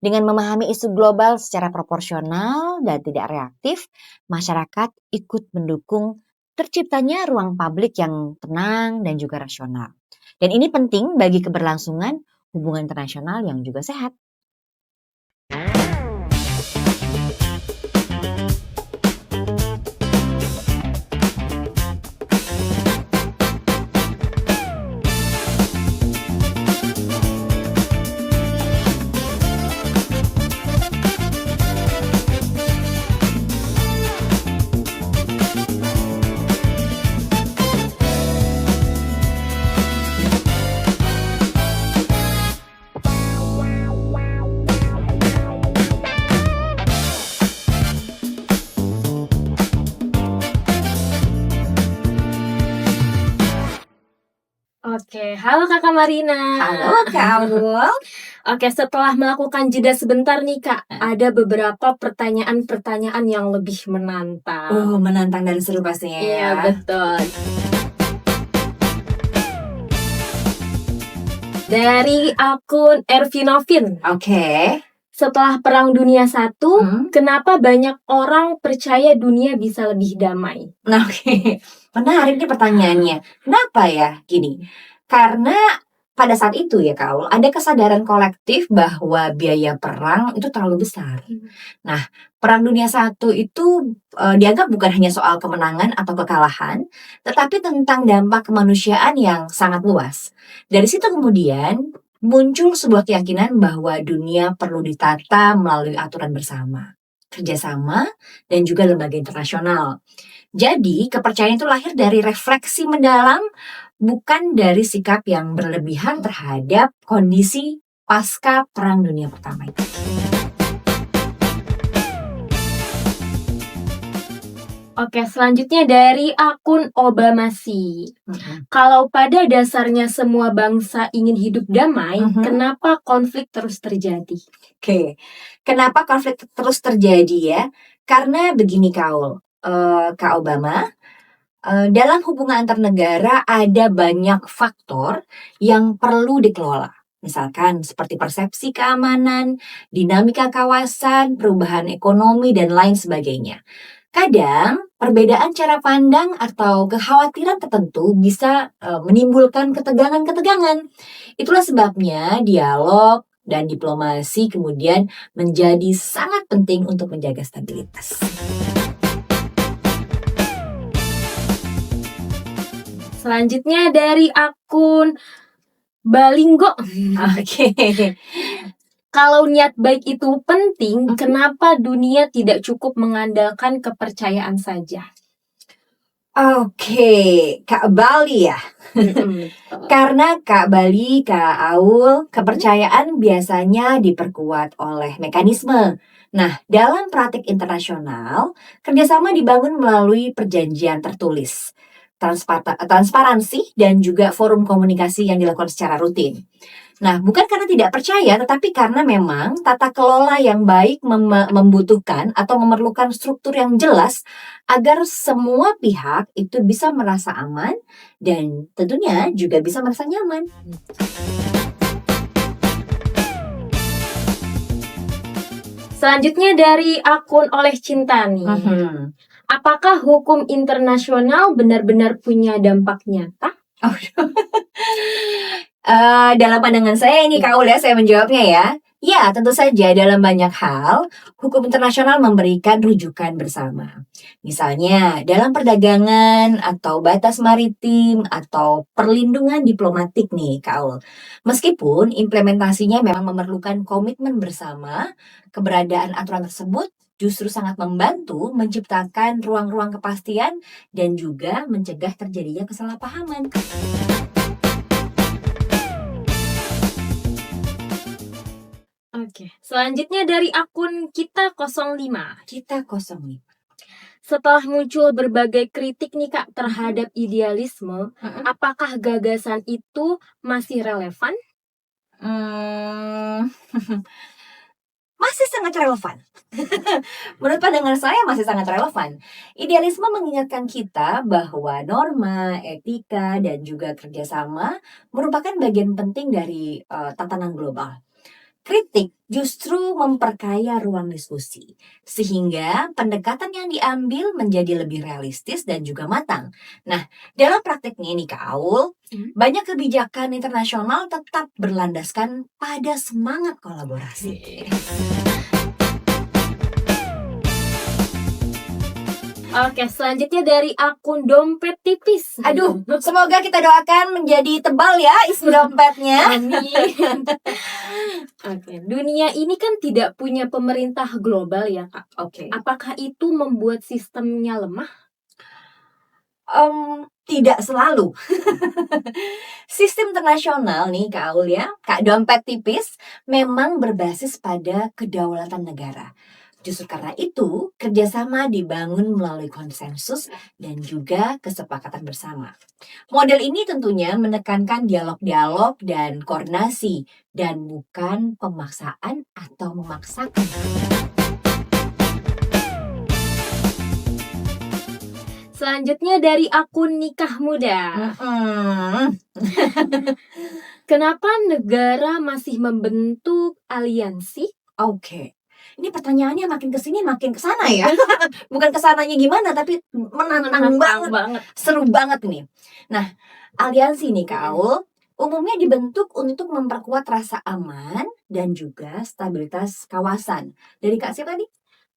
Dengan memahami isu global secara proporsional dan tidak reaktif, masyarakat ikut mendukung terciptanya ruang publik yang tenang dan juga rasional. Dan ini penting bagi keberlangsungan hubungan internasional yang juga sehat. Oke, halo Kakak Marina. Halo Kak Aul. Oke, setelah melakukan jeda sebentar nih Kak, ada beberapa pertanyaan-pertanyaan yang lebih menantang. Oh, menantang dan seru pastinya ya. Iya, betul. Dari akun Ervinovin. Oke. Setelah Perang Dunia I, kenapa banyak orang percaya dunia bisa lebih damai? Nah, oke. Menarik nih pertanyaannya. Kenapa ya? Gini, karena pada saat itu ya Kaul, ada kesadaran kolektif bahwa biaya perang itu terlalu besar. Nah, Perang Dunia I itu dianggap bukan hanya soal kemenangan atau kekalahan, tetapi tentang dampak kemanusiaan yang sangat luas. Dari situ kemudian muncul sebuah keyakinan bahwa dunia perlu ditata melalui aturan bersama, kerjasama, dan juga lembaga internasional. Jadi, kepercayaan itu lahir dari refleksi mendalam, bukan dari sikap yang berlebihan terhadap kondisi pasca Perang Dunia Pertama itu. Oke, selanjutnya dari akun Obamasi. Kalau pada dasarnya semua bangsa ingin hidup damai, kenapa konflik terus terjadi? Oke, kenapa konflik terus terjadi ya? Karena begini Kak Obama, dalam hubungan antar negara ada banyak faktor yang perlu dikelola. Misalkan seperti persepsi keamanan, dinamika kawasan, perubahan ekonomi, dan lain sebagainya. Kadang perbedaan cara pandang atau kekhawatiran tertentu bisa menimbulkan ketegangan-ketegangan. Itulah sebabnya dialog dan diplomasi kemudian menjadi sangat penting untuk menjaga stabilitas. Selanjutnya dari akun Balinggo. Oke. Kalau niat baik itu penting, kenapa dunia tidak cukup mengandalkan kepercayaan saja? Oke, Kak Bali ya. Karena Kak Bali, Kak Aul, kepercayaan biasanya diperkuat oleh mekanisme. Nah, dalam praktik internasional, kerjasama dibangun melalui perjanjian tertulis, transparansi, dan juga forum komunikasi yang dilakukan secara rutin. Nah, bukan karena tidak percaya, tetapi karena memang tata kelola yang baik membutuhkan atau memerlukan struktur yang jelas agar semua pihak itu bisa merasa aman dan tentunya juga bisa merasa nyaman. Selanjutnya dari akun Oleh Cinta nih. Apakah hukum internasional benar-benar punya dampak nyata? Dalam pandangan saya ini Kak Ul ya, saya menjawabnya ya. Ya, tentu saja dalam banyak hal, hukum internasional memberikan rujukan bersama. Misalnya, dalam perdagangan atau batas maritim atau perlindungan diplomatik nih Kak Ul. Meskipun implementasinya memang memerlukan komitmen bersama, keberadaan aturan tersebut justru sangat membantu menciptakan ruang-ruang kepastian dan juga mencegah terjadinya kesalahpahaman. Oke, selanjutnya dari akun Kita 05. Kita 05. Setelah muncul berbagai kritik nih Kak terhadap idealisme, apakah gagasan itu masih relevan? Masih sangat relevan. Menurut pandangan saya masih sangat relevan. Idealisme mengingatkan kita bahwa norma, etika, dan juga kerjasama merupakan bagian penting dari tatanan global. Kritik justru memperkaya ruang diskusi, sehingga pendekatan yang diambil menjadi lebih realistis dan juga matang. Nah, dalam prakteknya nih Kak Aul, banyak kebijakan internasional tetap berlandaskan pada semangat kolaborasi. Oke, selanjutnya dari akun Dompet Tipis. Aduh, semoga kita doakan menjadi tebal ya isi dompetnya. Amin. Oke, dunia ini kan tidak punya pemerintah global ya Kak. Oke. Apakah itu membuat sistemnya lemah? Tidak selalu. Sistem internasional nih Kak Aul ya, Kak Dompet Tipis memang berbasis pada kedaulatan negara. Justru karena itu, kerjasama dibangun melalui konsensus dan juga kesepakatan bersama. Model ini tentunya menekankan dialog-dialog dan koordinasi, dan bukan pemaksaan atau memaksakan. Selanjutnya dari akun Nikah Muda. Kenapa negara masih membentuk aliansi? Oke. Ini pertanyaannya makin kesini makin kesana ya. Bukan kesananya gimana, tapi menantang banget. Seru banget nih. Nah, aliansi nih Kak Aul, umumnya dibentuk untuk memperkuat rasa aman dan juga stabilitas kawasan. Dari Kak siapa tadi?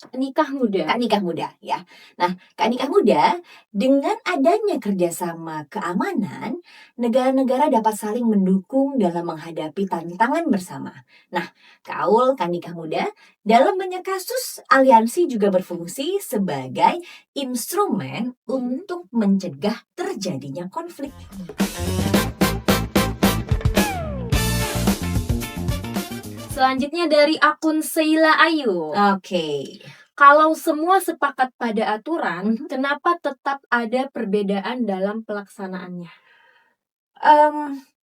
Nikah Muda. Kak Nikah Muda ya. Nah, Kak Nikah Muda, dengan adanya kerjasama keamanan, negara-negara dapat saling mendukung dalam menghadapi tantangan bersama. Nah, Kak Aul, Kak Nikah Muda, dalam banyak kasus, aliansi juga berfungsi sebagai instrumen untuk mencegah terjadinya konflik. Selanjutnya dari akun Sheila Ayu. Oke. Kalau semua sepakat pada aturan, Mhm. kenapa tetap ada perbedaan dalam pelaksanaannya?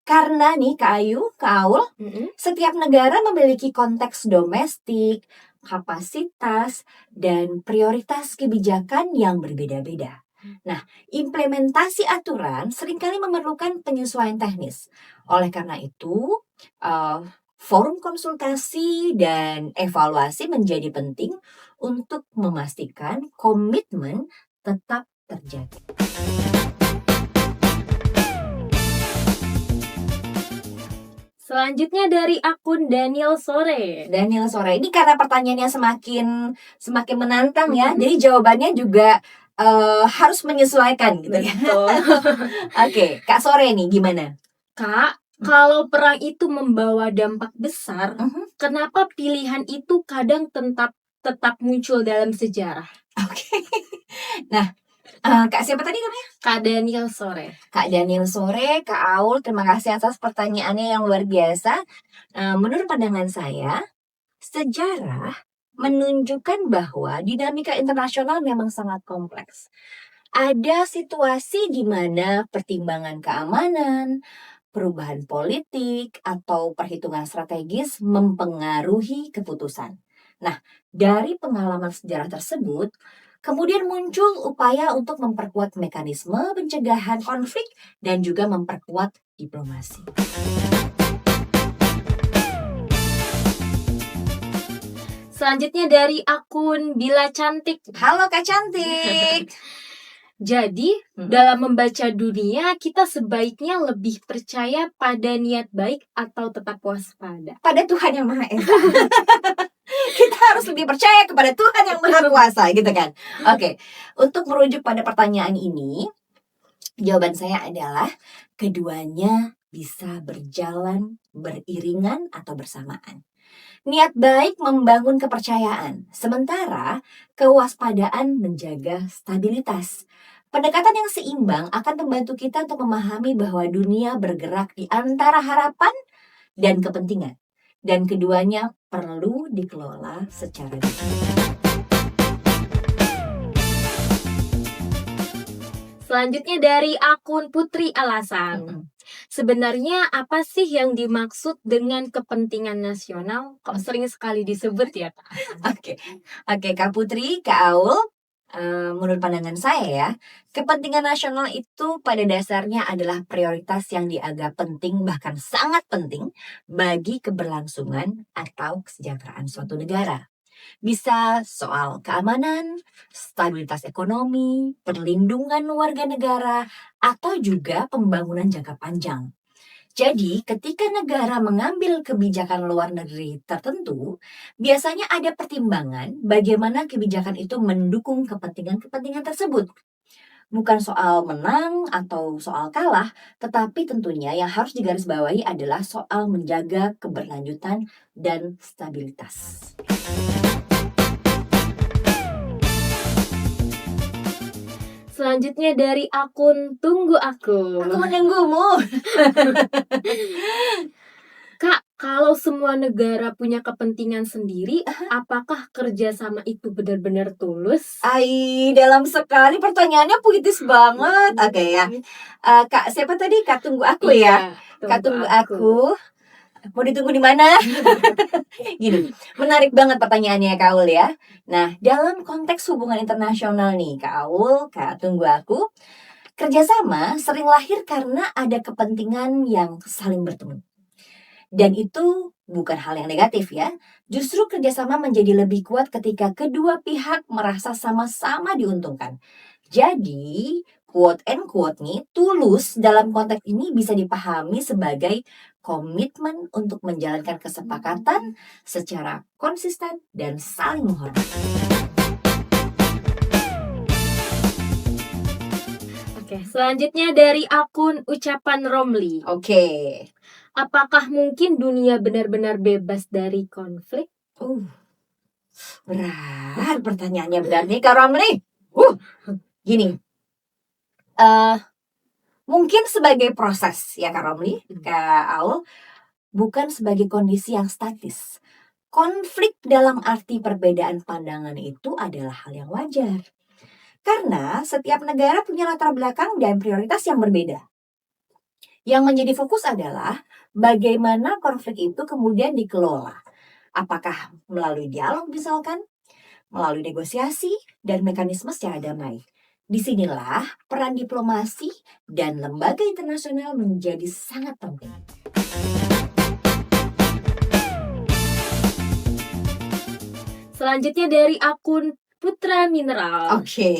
Karena nih Kak Ayu, Kak Aul, Mm-mm. setiap negara memiliki konteks domestik, kapasitas, dan prioritas kebijakan yang berbeda-beda. Nah, implementasi aturan seringkali memerlukan penyesuaian teknis. Oleh karena itu, eh, forum konsultasi dan evaluasi menjadi penting untuk memastikan komitmen tetap terjaga. Selanjutnya dari akun Daniel Sore. Daniel Sore, ini karena pertanyaannya semakin menantang ya, Mhm. jadi jawabannya juga harus menyesuaikan gitu ya. Betul. Oke, Kak Sore nih gimana? Kak, kalau perang itu membawa dampak besar, Mhm. kenapa pilihan itu kadang tetap muncul dalam sejarah? Oke. Nah, Kak siapa tadi namanya? Kak Daniel Sore. Kak Daniel Sore, Kak Aul, terima kasih atas pertanyaannya yang luar biasa. Menurut pandangan saya, sejarah menunjukkan bahwa dinamika internasional memang sangat kompleks. Ada situasi di mana pertimbangan keamanan, perubahan politik, atau perhitungan strategis mempengaruhi keputusan. Nah, dari pengalaman sejarah tersebut, kemudian muncul upaya untuk memperkuat mekanisme pencegahan konflik dan juga memperkuat diplomasi. Selanjutnya dari akun Bila Cantik. Halo Kak Cantik. Jadi, dalam membaca dunia, kita sebaiknya lebih percaya pada niat baik atau tetap waspada? Pada Tuhan yang Maha Esa. Kita harus lebih percaya kepada Tuhan yang Maha Kuasa gitu kan. Oke, untuk merujuk pada pertanyaan ini, jawaban saya adalah keduanya bisa berjalan beriringan atau bersamaan. Niat baik membangun kepercayaan, sementara kewaspadaan menjaga stabilitas. Pendekatan yang seimbang akan membantu kita untuk memahami bahwa dunia bergerak di antara harapan dan kepentingan. Dan keduanya perlu dikelola secara bijak. Selanjutnya dari akun Putri Alasan. Sebenarnya apa sih yang dimaksud dengan kepentingan nasional? Kok sering sekali disebut ya, Kak? Oke, Kak Putri, Kak Aul, menurut pandangan saya ya, kepentingan nasional itu pada dasarnya adalah prioritas yang dianggap penting bahkan sangat penting bagi keberlangsungan atau kesejahteraan suatu negara. Bisa soal keamanan, stabilitas ekonomi, perlindungan warga negara, atau juga pembangunan jangka panjang. Jadi, ketika negara mengambil kebijakan luar negeri tertentu, biasanya ada pertimbangan bagaimana kebijakan itu mendukung kepentingan-kepentingan tersebut. Bukan soal menang atau soal kalah, tetapi tentunya yang harus digarisbawahi adalah soal menjaga keberlanjutan dan stabilitas. Selanjutnya dari akun Tunggu Aku. Aku menunggumu. Kak, kalau semua negara punya kepentingan sendiri, apakah kerjasama itu benar-benar tulus? Dalam sekali pertanyaannya puitis banget. Oke ya. Kak, siapa tadi? Kak Tunggu Aku ya? Kak Tunggu Aku. Mau ditunggu di mana? Gini, menarik banget pertanyaannya Kak Aul ya. Nah, dalam konteks hubungan internasional nih Kak Aul, Kak Tunggu Aku, kerjasama sering lahir karena ada kepentingan yang saling bertemu. Dan itu bukan hal yang negatif ya. Justru kerjasama menjadi lebih kuat ketika kedua pihak merasa sama-sama diuntungkan. Jadi, quote and quote nih, tulus dalam konteks ini bisa dipahami sebagai komitmen untuk menjalankan kesepakatan secara konsisten dan saling menghormati. Oke, selanjutnya dari akun Ucapan Romli. Oke. Apakah mungkin dunia benar-benar bebas dari konflik? Berat pertanyaannya benar nih Kak Romli. Gini, mungkin sebagai proses ya Kak Romli, Kak Aul, bukan sebagai kondisi yang statis. Konflik dalam arti perbedaan pandangan itu adalah hal yang wajar. Karena setiap negara punya latar belakang dan prioritas yang berbeda. Yang menjadi fokus adalah bagaimana konflik itu kemudian dikelola. Apakah melalui dialog misalkan, melalui negosiasi, dan mekanisme secara damai. Disinilah peran diplomasi dan lembaga internasional menjadi sangat penting. Selanjutnya dari akun Putra Mineral. Oke.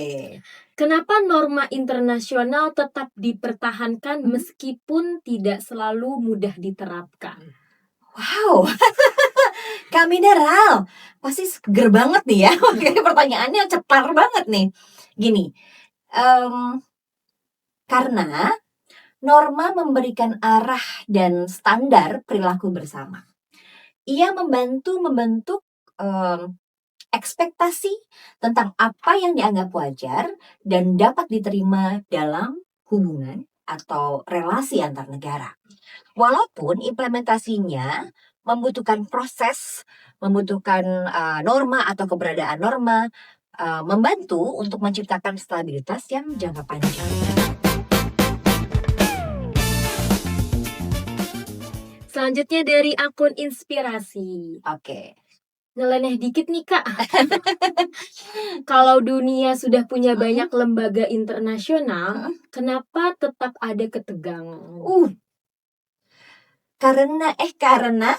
Kenapa norma internasional tetap dipertahankan meskipun tidak selalu mudah diterapkan? Wow, Kak Mineral, pasti seger banget nih ya. Oke, pertanyaannya cetar banget nih. Gini, karena norma memberikan arah dan standar perilaku bersama. Ia membantu membentuk ekspektasi tentang apa yang dianggap wajar dan dapat diterima dalam hubungan atau relasi antar negara. Walaupun implementasinya membutuhkan proses, membutuhkan norma atau keberadaan norma, membantu untuk menciptakan stabilitas yang jangka panjang. Selanjutnya dari akun Inspirasi. Oke. Nyeleneh dikit nih Kak. Kalau dunia sudah punya banyak lembaga internasional, kenapa tetap ada ketegangan? Karena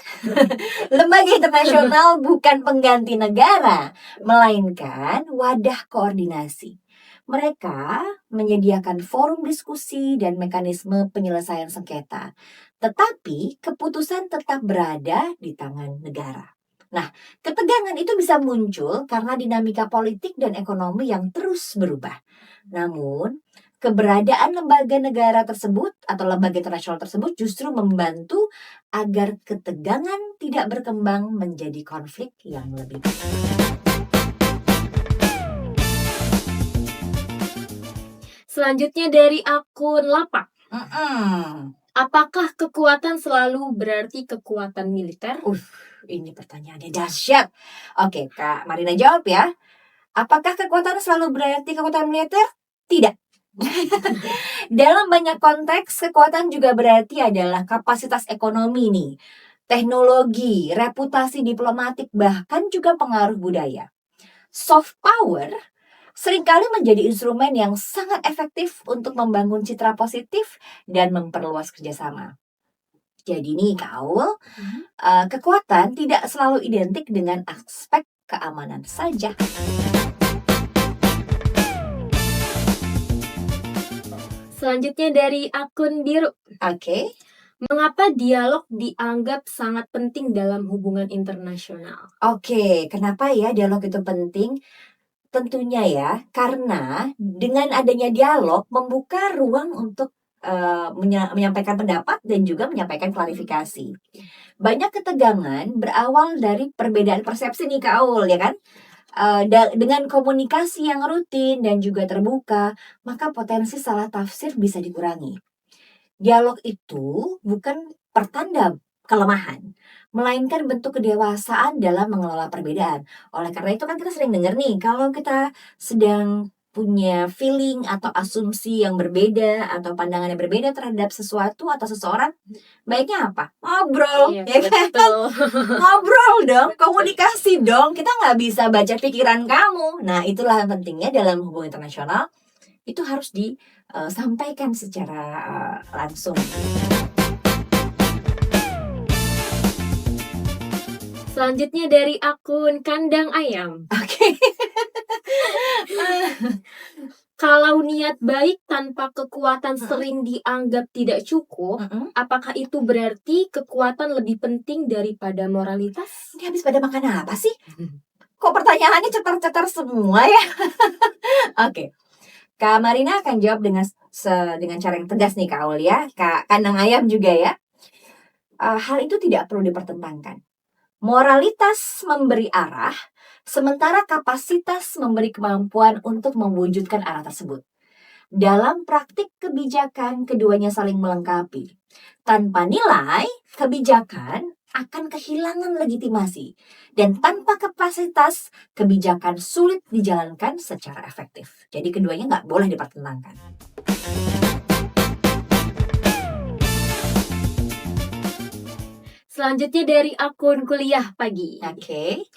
lembaga internasional bukan pengganti negara, melainkan wadah koordinasi. Mereka menyediakan forum diskusi dan mekanisme penyelesaian sengketa, tetapi keputusan tetap berada di tangan negara. Nah, ketegangan itu bisa muncul karena dinamika politik dan ekonomi yang terus berubah. Namun, keberadaan lembaga negara tersebut atau lembaga internasional tersebut justru membantu agar ketegangan tidak berkembang menjadi konflik yang lebih besar. Selanjutnya dari akun Lapak. Apakah kekuatan selalu berarti kekuatan militer? Ini pertanyaannya dahsyat. Oke, Kak Marina jawab ya. Apakah kekuatan selalu berarti kekuatan militer? Tidak. Dalam banyak konteks, kekuatan juga berarti adalah kapasitas ekonomi nih, teknologi, reputasi diplomatik, bahkan juga pengaruh budaya. Soft power seringkali menjadi instrumen yang sangat efektif untuk membangun citra positif dan memperluas kerjasama. Jadi nih Kaul, kekuatan tidak selalu identik dengan aspek keamanan saja. Selanjutnya dari akun Biru. Oke. Mengapa dialog dianggap sangat penting dalam hubungan internasional? Oke, kenapa ya dialog itu penting? Tentunya ya, karena dengan adanya dialog membuka ruang untuk menyampaikan pendapat dan juga menyampaikan klarifikasi. Banyak ketegangan berawal dari perbedaan persepsi nih Kak Aul, ya kan? Dengan komunikasi yang rutin dan juga terbuka, maka potensi salah tafsir bisa dikurangi. Dialog itu bukan pertanda kelemahan, melainkan bentuk kedewasaan dalam mengelola perbedaan. Oleh karena itu kan kita sering dengar nih, kalau kita sedang punya feeling atau asumsi yang berbeda atau pandangan yang berbeda terhadap sesuatu atau seseorang, baiknya apa? Ngobrol, Iya, ya kan? betul. Ngobrol dong, komunikasi dong. Kita nggak bisa baca pikiran kamu. Nah, itulah pentingnya dalam hubungan internasional. Itu harus disampaikan secara langsung. Selanjutnya dari akun Kandang Ayam. Oke. Kalau niat baik tanpa kekuatan sering dianggap tidak cukup, apakah itu berarti kekuatan lebih penting daripada moralitas? Ini habis pada makan apa sih? Kok pertanyaannya cetar-cetar semua ya? Oke. Kak Marina akan jawab dengan cara yang tegas nih Kak Aul ya. Kak Kandang Ayam juga ya. Hal itu tidak perlu dipertentangkan. Moralitas memberi arah, sementara kapasitas memberi kemampuan untuk mewujudkan arah tersebut. Dalam praktik kebijakan, keduanya saling melengkapi. Tanpa nilai, kebijakan akan kehilangan legitimasi. Dan tanpa kapasitas, kebijakan sulit dijalankan secara efektif. Jadi keduanya nggak boleh dipertentangkan. Selanjutnya dari akun kuliah pagi. Oke.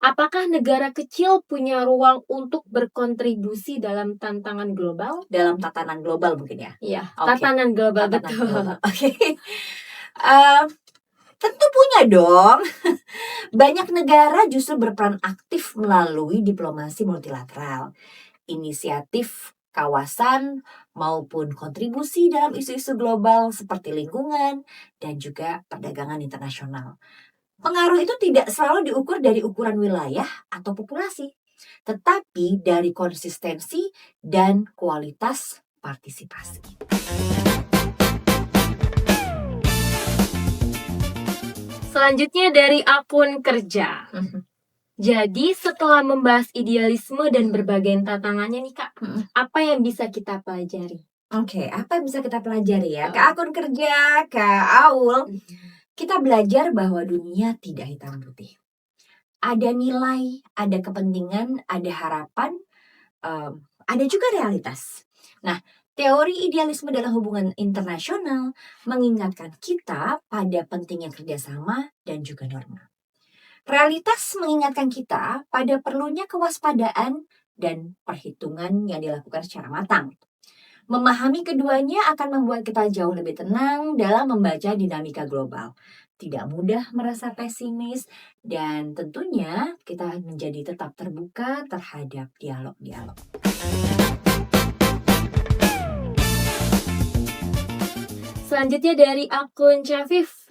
Apakah negara kecil punya ruang untuk berkontribusi dalam tantangan global? Dalam tatanan global mungkin ya? Iya, Oke. tatanan global, Tatanan betul. global. Oke. Tentu punya dong. Banyak negara justru berperan aktif melalui diplomasi multilateral, inisiatif kawasan, maupun kontribusi dalam isu-isu global seperti lingkungan dan juga perdagangan internasional. Pengaruh itu tidak selalu diukur dari ukuran wilayah atau populasi, tetapi dari konsistensi dan kualitas partisipasi. Selanjutnya dari akun kerja. Jadi setelah membahas idealisme dan berbagai tantangannya nih Kak, apa yang bisa kita pelajari? Oke, apa yang bisa kita pelajari ya? Ke akun kerja, ke Aul, kita belajar bahwa dunia tidak hitam putih. Ada nilai, ada kepentingan, ada harapan, ada juga realitas. Nah, teori idealisme dalam hubungan internasional mengingatkan kita pada pentingnya kerjasama dan juga norma. Realitas mengingatkan kita pada perlunya kewaspadaan dan perhitungan yang dilakukan secara matang. Memahami keduanya akan membuat kita jauh lebih tenang dalam membaca dinamika global. Tidak mudah merasa pesimis dan tentunya kita menjadi tetap terbuka terhadap dialog-dialog. Selanjutnya dari akun Cafif.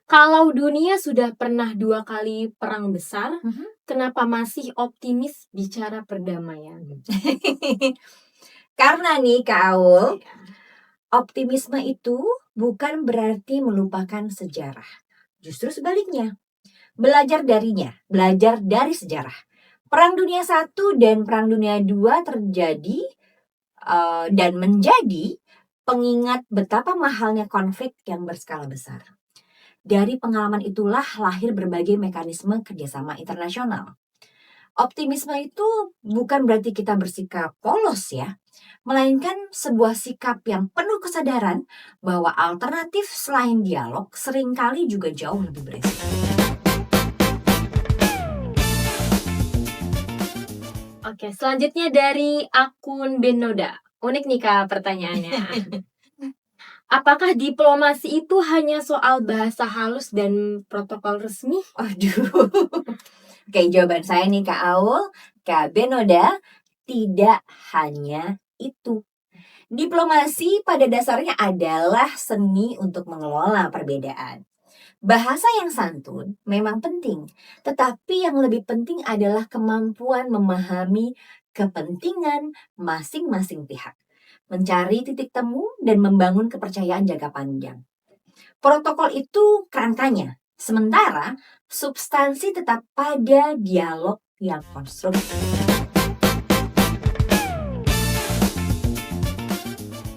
Kalau dunia sudah pernah 2 kali perang besar, kenapa masih optimis bicara perdamaian? Karena nih Kak Aul, optimisme itu bukan berarti melupakan sejarah. Justru sebaliknya, belajar darinya, belajar dari sejarah. Perang Dunia I dan Perang Dunia II terjadi dan menjadi pengingat betapa mahalnya konflik yang berskala besar. Dari pengalaman itulah lahir berbagai mekanisme kerjasama internasional. Optimisme itu bukan berarti kita bersikap polos ya, melainkan sebuah sikap yang penuh kesadaran bahwa alternatif selain dialog seringkali juga jauh lebih beresiko. Oke, selanjutnya dari akun Benoda. Unik nih Kak pertanyaannya. Apakah diplomasi itu hanya soal bahasa halus dan protokol resmi? Aduh. Oke, jawaban saya nih Kak Aul, Kak Benoda, tidak hanya itu. Diplomasi pada dasarnya adalah seni untuk mengelola perbedaan. Bahasa yang santun memang penting, tetapi yang lebih penting adalah kemampuan memahami kepentingan masing-masing pihak, mencari titik temu dan membangun kepercayaan jangka panjang. Protokol itu kerangkanya, sementara substansi tetap pada dialog yang konstruktif.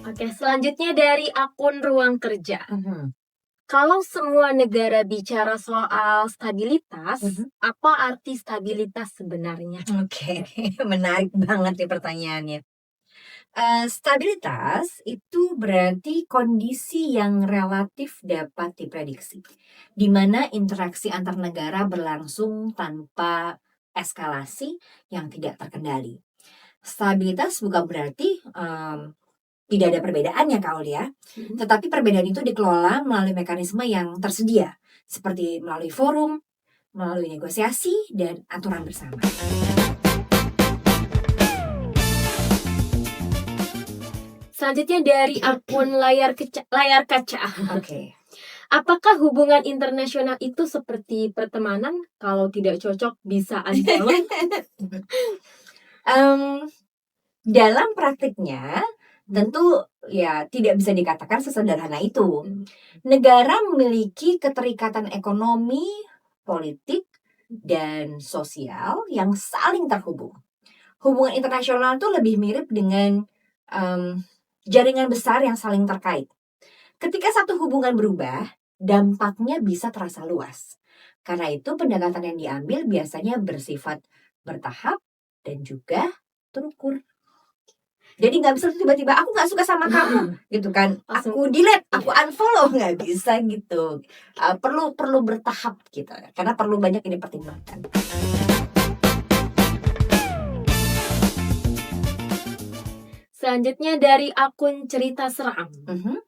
Oke, selanjutnya dari akun Ruang Kerja. Kalau semua negara bicara soal stabilitas, apa arti stabilitas sebenarnya? Oke, menarik banget nih pertanyaannya. Stabilitas itu berarti kondisi yang relatif dapat diprediksi, di mana interaksi antar negara berlangsung tanpa eskalasi yang tidak terkendali. Stabilitas bukan berarti tidak ada perbedaan ya Kak Ul ya, tetapi perbedaan itu dikelola melalui mekanisme yang tersedia, seperti melalui forum, melalui negosiasi, dan aturan bersama. Selanjutnya dari akun layar kaca. Oke. Apakah hubungan internasional itu seperti pertemanan? Kalau tidak cocok bisa unfollow? Dalam praktiknya tentu ya tidak bisa dikatakan sesederhana itu. Negara memiliki keterikatan ekonomi, politik, dan sosial yang saling terhubung. Hubungan internasional itu lebih mirip dengan jaringan besar yang saling terkait. Ketika satu hubungan berubah, dampaknya bisa terasa luas. Karena itu pendekatan yang diambil biasanya bersifat bertahap dan juga terukur. Jadi nggak bisa tiba-tiba aku nggak suka sama kamu gitu kan, Langsung, aku delete, aku iya. unfollow, nggak bisa gitu. Perlu bertahap gitu, karena perlu banyak yang dipertimbangkan. Selanjutnya dari akun cerita seram. Mhm.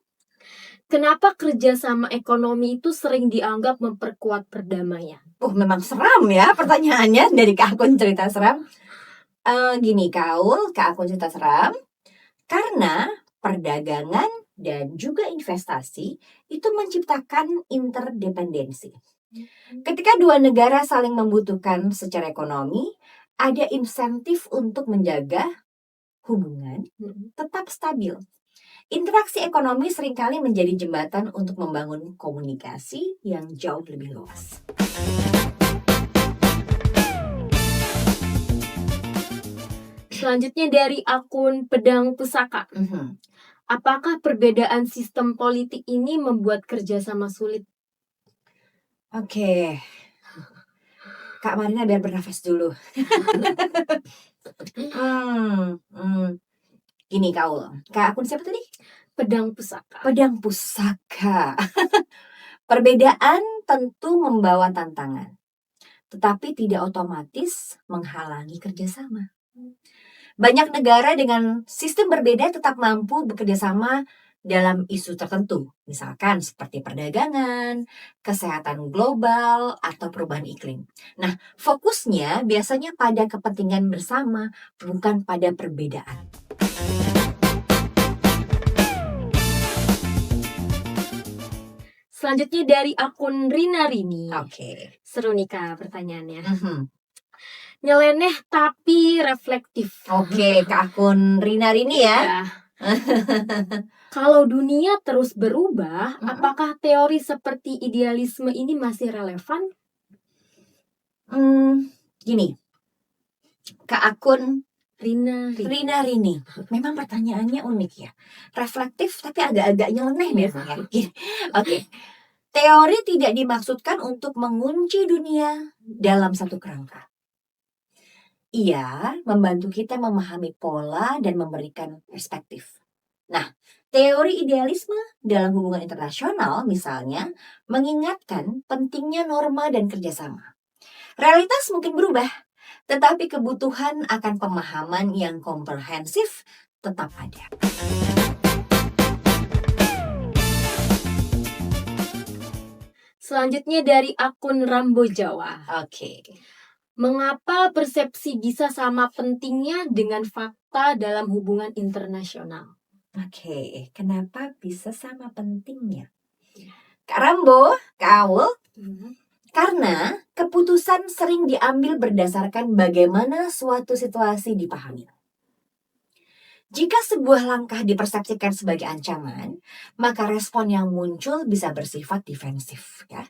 Kenapa kerjasama ekonomi itu sering dianggap memperkuat perdamaian? Memang seram ya pertanyaannya dari ke akun cerita seram. Gini ke akun cerita seram, karena perdagangan dan juga investasi itu menciptakan interdependensi. Ketika dua negara saling membutuhkan secara ekonomi, ada insentif untuk menjaga hubungan tetap stabil. Interaksi ekonomi seringkali menjadi jembatan untuk membangun komunikasi yang jauh lebih luas. Selanjutnya dari akun Pedang Pusaka. Mhm. Apakah perbedaan sistem politik ini membuat kerjasama sulit? Oke, Kak Marina biar bernafas dulu. Gini Kak akun siapa tadi? Pedang Pusaka. Pedang Pusaka. Perbedaan tentu membawa tantangan, tetapi tidak otomatis menghalangi kerjasama. Banyak negara dengan sistem berbeda tetap mampu bekerja sama dalam isu tertentu, misalkan seperti perdagangan, kesehatan global, atau perubahan iklim. Nah, fokusnya biasanya pada kepentingan bersama, bukan pada perbedaan. Selanjutnya dari akun Rina Rini. Oke. Seru nih Kak pertanyaannya. Mhm. Nyeleneh tapi reflektif. Oke, ke akun Rina Rini ya. Ya. Kalau dunia terus berubah, apakah teori seperti idealisme ini masih relevan? Gini, ke akun Rina Rini. Memang pertanyaannya unik ya. Reflektif tapi agak-agak nyeleneh memang ya. Oke. Teori tidak dimaksudkan untuk mengunci dunia dalam satu kerangka. Ia membantu kita memahami pola dan memberikan perspektif. Nah, teori idealisme dalam hubungan internasional misalnya mengingatkan pentingnya norma dan kerjasama. Realitas mungkin berubah, tetapi kebutuhan akan pemahaman yang komprehensif tetap ada. Selanjutnya dari akun Rambo Jawa. Oke. Mengapa persepsi bisa sama pentingnya dengan fakta dalam hubungan internasional? Oke, kenapa bisa sama pentingnya? Kak Rambo, Kak Aul, karena keputusan sering diambil berdasarkan bagaimana suatu situasi dipahami. Jika sebuah langkah dipersepsikan sebagai ancaman, maka respon yang muncul bisa bersifat defensif, ya.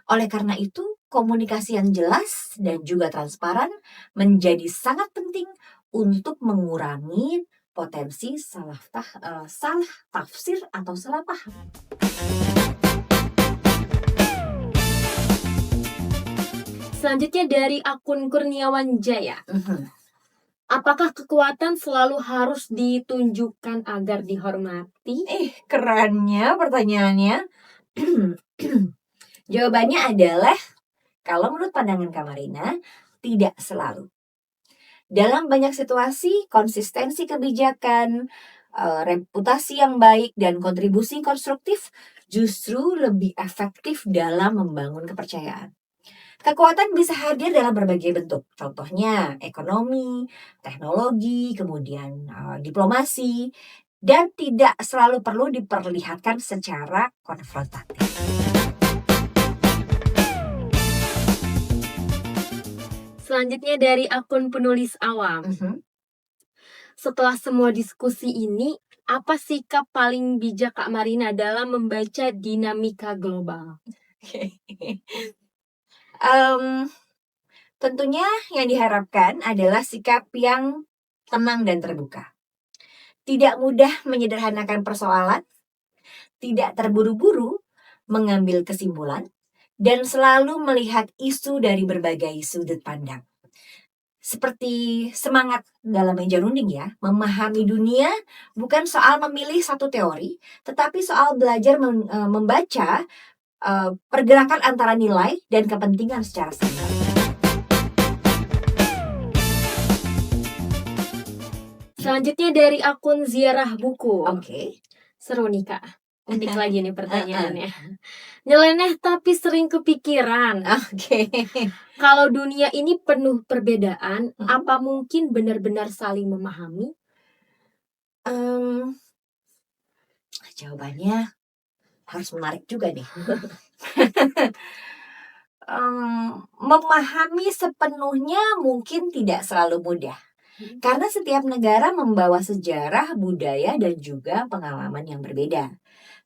Oleh karena itu, komunikasi yang jelas dan juga transparan menjadi sangat penting untuk mengurangi potensi salah tafsir atau salah paham. Selanjutnya dari akun Kurniawan Jaya. Apakah kekuatan selalu harus ditunjukkan agar dihormati? Kerennya pertanyaannya. Jawabannya adalah, kalau menurut pandangan Kak Marina, tidak selalu. Dalam banyak situasi, konsistensi kebijakan, reputasi yang baik, dan kontribusi konstruktif justru lebih efektif dalam membangun kepercayaan. Kekuatan bisa hadir dalam berbagai bentuk, contohnya ekonomi, teknologi, kemudian diplomasi, dan tidak selalu perlu diperlihatkan secara konfrontatif. Selanjutnya dari akun penulis awam. Setelah semua diskusi ini, apa sikap paling bijak Kak Marina dalam membaca dinamika global? Tentunya yang diharapkan adalah sikap yang tenang dan terbuka. Tidak mudah menyederhanakan persoalan, tidak terburu-buru, mengambil kesimpulan, dan selalu melihat isu dari berbagai sudut pandang. Seperti semangat dalam meja runding ya, memahami dunia bukan soal memilih satu teori, tetapi soal belajar membaca pergerakan antara nilai dan kepentingan secara seimbang. Selanjutnya dari akun Ziarah Buku. Oke. Seru nih Kak. Unik lagi nih pertanyaannya. Nyeleneh tapi sering kepikiran. Oke. Kalau dunia ini penuh perbedaan, apa mungkin benar-benar saling memahami? Jawabannya harus menarik juga nih. Memahami sepenuhnya mungkin tidak selalu mudah. Karena setiap negara membawa sejarah, budaya, dan juga pengalaman yang berbeda.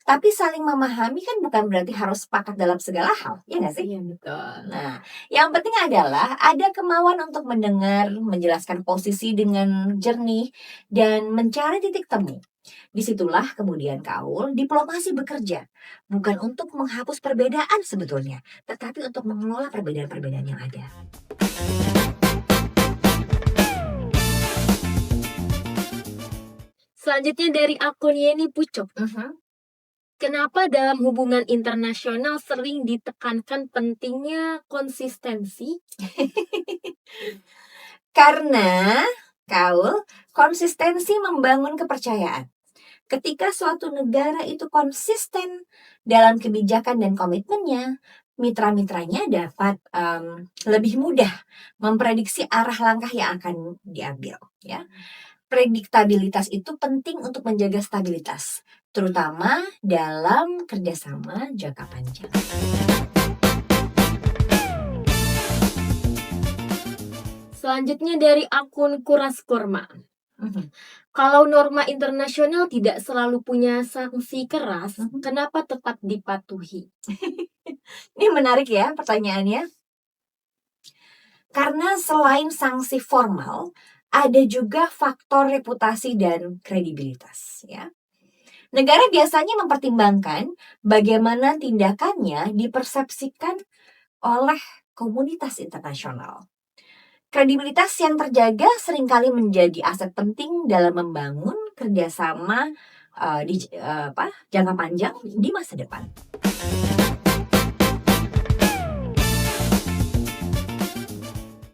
Tapi saling memahami kan bukan berarti harus sepakat dalam segala hal, ya nggak sih? Iya betul. Nah, yang penting adalah ada kemauan untuk mendengar, menjelaskan posisi dengan jernih, dan mencari titik temu. Disitulah kemudian Kaul, diplomasi bekerja. Bukan untuk menghapus perbedaan sebetulnya, tetapi untuk mengelola perbedaan-perbedaan yang ada. Selanjutnya dari akun Yeni Pucuk. Kenapa dalam hubungan internasional sering ditekankan pentingnya konsistensi? Karena Kaul, konsistensi membangun kepercayaan. Ketika suatu negara itu konsisten dalam kebijakan dan komitmennya, mitra-mitranya dapat lebih mudah memprediksi arah langkah yang akan diambil. Ya, prediktabilitas itu penting untuk menjaga stabilitas, terutama dalam kerjasama jangka panjang. Selanjutnya dari akun Kuras Kurma. Kalau norma internasional tidak selalu punya sanksi keras, kenapa tetap dipatuhi? Ini menarik ya pertanyaannya. Karena selain sanksi formal, ada juga faktor reputasi dan kredibilitas. Ya. Negara biasanya mempertimbangkan bagaimana tindakannya dipersepsikan oleh komunitas internasional. Kredibilitas yang terjaga seringkali menjadi aset penting dalam membangun kerjasama jangka panjang di masa depan.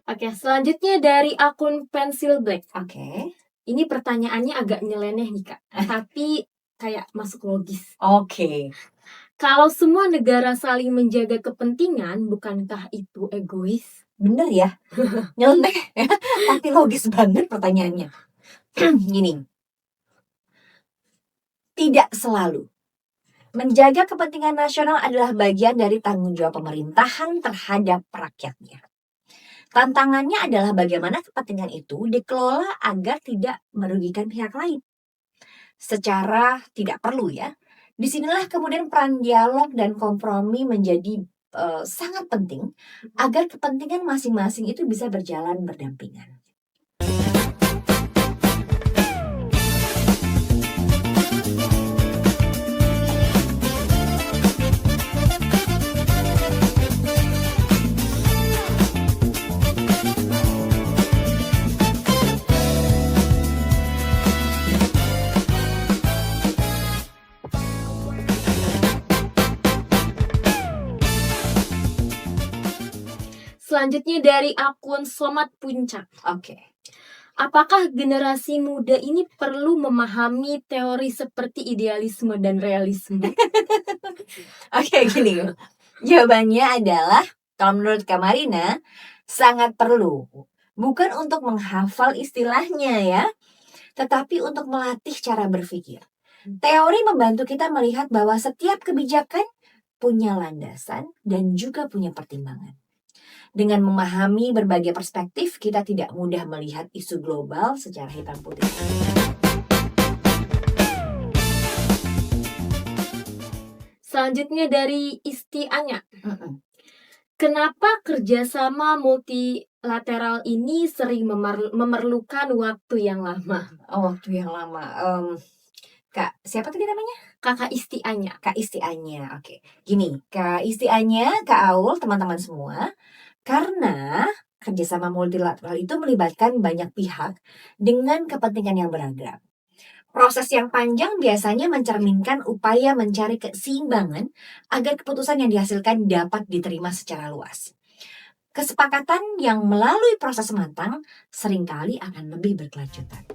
Oke, selanjutnya dari akun Pensil Black. Oke. Ini pertanyaannya agak nyeleneh nih Kak, tapi kayak masuk logis. Oke. Kalau semua negara saling menjaga kepentingan, bukankah itu egois? Bener ya, nyeleneh ya, tapi logis banget pertanyaannya. Gini, tidak selalu. Menjaga kepentingan nasional adalah bagian dari tanggung jawab pemerintahan terhadap rakyatnya. Tantangannya adalah bagaimana kepentingan itu dikelola agar tidak merugikan pihak lain. Secara tidak perlu ya. Disinilah kemudian peran dialog dan kompromi menjadi sangat penting agar kepentingan masing-masing itu bisa berjalan berdampingan. Selanjutnya dari akun Somat Puncak. Oke. Apakah generasi muda ini perlu memahami teori seperti idealisme dan realisme? Oke, gini. Jawabannya adalah, kalau menurut Kak Marina, sangat perlu. Bukan untuk menghafal istilahnya ya, tetapi untuk melatih cara berpikir. Teori membantu kita melihat bahwa setiap kebijakan punya landasan dan juga punya pertimbangan. Dengan memahami berbagai perspektif, kita tidak mudah melihat isu global secara hitam putih. Selanjutnya dari Isti Anya. Kenapa kerjasama multilateral ini sering memerlukan waktu yang lama? Waktu yang lama. Kak, siapa tadi namanya? Kakak Isti Anya. Kak Isti Anya. Oke. Gini, Kak Isti Anya, Kak Aul, teman-teman semua. Karena kerjasama multilateral itu melibatkan banyak pihak dengan kepentingan yang beragam. Proses yang panjang biasanya mencerminkan upaya mencari keseimbangan agar keputusan yang dihasilkan dapat diterima secara luas. Kesepakatan yang melalui proses matang seringkali akan lebih berkelanjutan.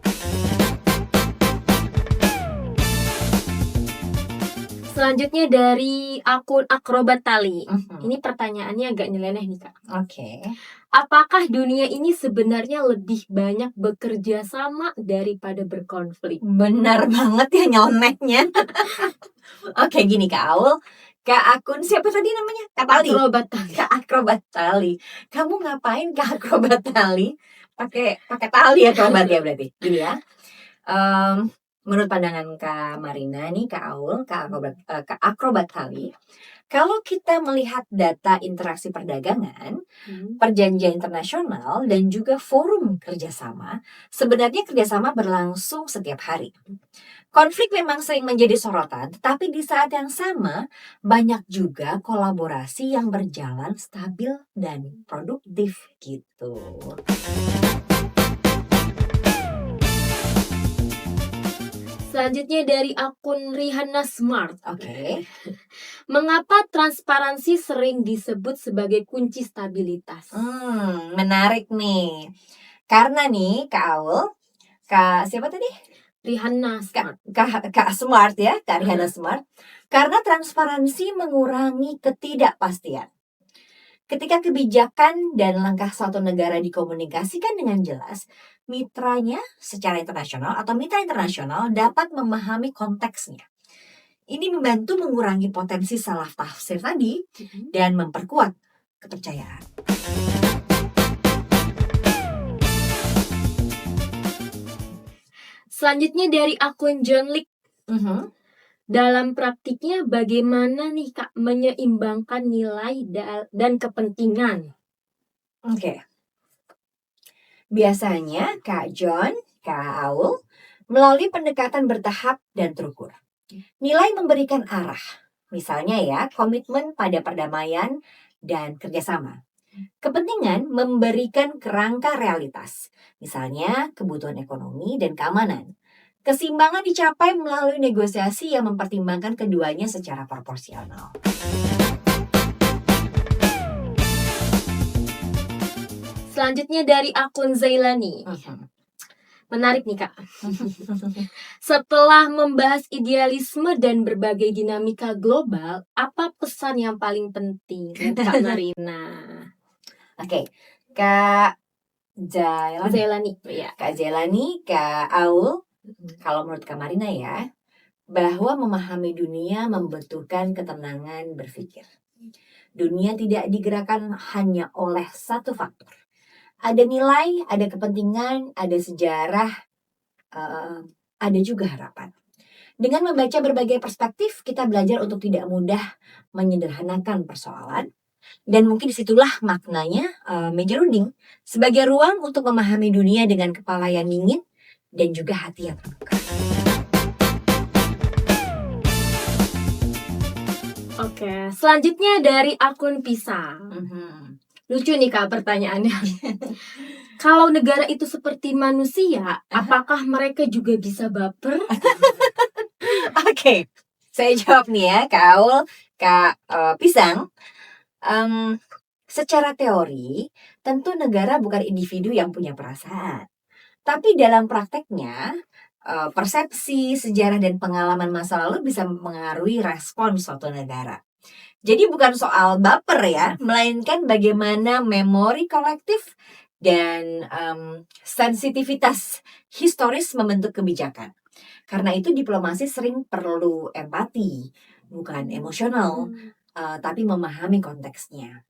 Selanjutnya dari akun Akrobat Tali. Mhm. Ini pertanyaannya agak nyeleneh nih Kak. Oke. Apakah dunia ini sebenarnya lebih banyak bekerja sama daripada berkonflik? Benar banget ya nyelenehnya. Oke, gini Kak Aul. Kak akun siapa tadi namanya? Kak Tali. Akrobat Tali. Kak Akrobat Tali. Kamu ngapain Kak Akrobat Tali? Pakai tali akrobat ya berarti. Gini ya. Menurut pandangan Kak Marina nih, Kak Aul, Kak Akrobat Tali, kalau kita melihat data interaksi perdagangan, perjanjian internasional, dan juga forum kerjasama, sebenarnya kerjasama berlangsung setiap hari. Konflik memang sering menjadi sorotan, tetapi di saat yang sama, banyak juga kolaborasi yang berjalan stabil dan produktif gitu. Selanjutnya dari akun Rihanna Smart. Oke. Mengapa transparansi sering disebut sebagai kunci stabilitas? Menarik nih. Karena nih, Kak Aul, Kak siapa tadi? Rihanna Smart. Kak Smart ya, Kak Rihanna Smart. Karena transparansi mengurangi ketidakpastian. Ketika kebijakan dan langkah suatu negara dikomunikasikan dengan jelas, mitranya secara internasional atau mitra internasional dapat memahami konteksnya. Ini membantu mengurangi potensi salah tafsir tadi dan memperkuat kepercayaan. Selanjutnya dari akun John Lick. Dalam praktiknya bagaimana nih Kak menyeimbangkan nilai dan kepentingan? Oke. Biasanya Kak John, Kak Aul, melalui pendekatan bertahap dan terukur. Nilai memberikan arah, misalnya ya komitmen pada perdamaian dan kerjasama. Kepentingan memberikan kerangka realitas, misalnya kebutuhan ekonomi dan keamanan. Keseimbangan dicapai melalui negosiasi yang mempertimbangkan keduanya secara proporsional. Selanjutnya dari akun Zailani. Menarik nih Kak. Setelah membahas idealisme dan berbagai dinamika global, apa pesan yang paling penting Kak Marina? Oke, Kak Zailani. Ya. Kak Zailani, Kak Aul, kalau menurut Kak Marina ya, bahwa memahami dunia membutuhkan ketenangan berpikir. Dunia tidak digerakkan hanya oleh satu faktor. Ada nilai, ada kepentingan, ada sejarah, ada juga harapan. Dengan membaca berbagai perspektif, kita belajar untuk tidak mudah menyederhanakan persoalan. Dan mungkin disitulah maknanya meja runding sebagai ruang untuk memahami dunia dengan kepala yang dingin dan juga hati yang terbuka. Oke, selanjutnya dari akun Pisang. Lucu nih Kak pertanyaannya. Kalau negara itu seperti manusia, apakah mereka juga bisa baper? Oke, saya jawab nih ya, Kak Aul, Kak Pisang. Secara teori, tentu negara bukan individu yang punya perasaan. Tapi dalam prakteknya, persepsi, sejarah, dan pengalaman masa lalu bisa mempengaruhi respon suatu negara. Jadi bukan soal baper ya, melainkan bagaimana memori kolektif dan sensitivitas historis membentuk kebijakan. Karena itu diplomasi sering perlu empati, bukan emosional, tapi memahami konteksnya.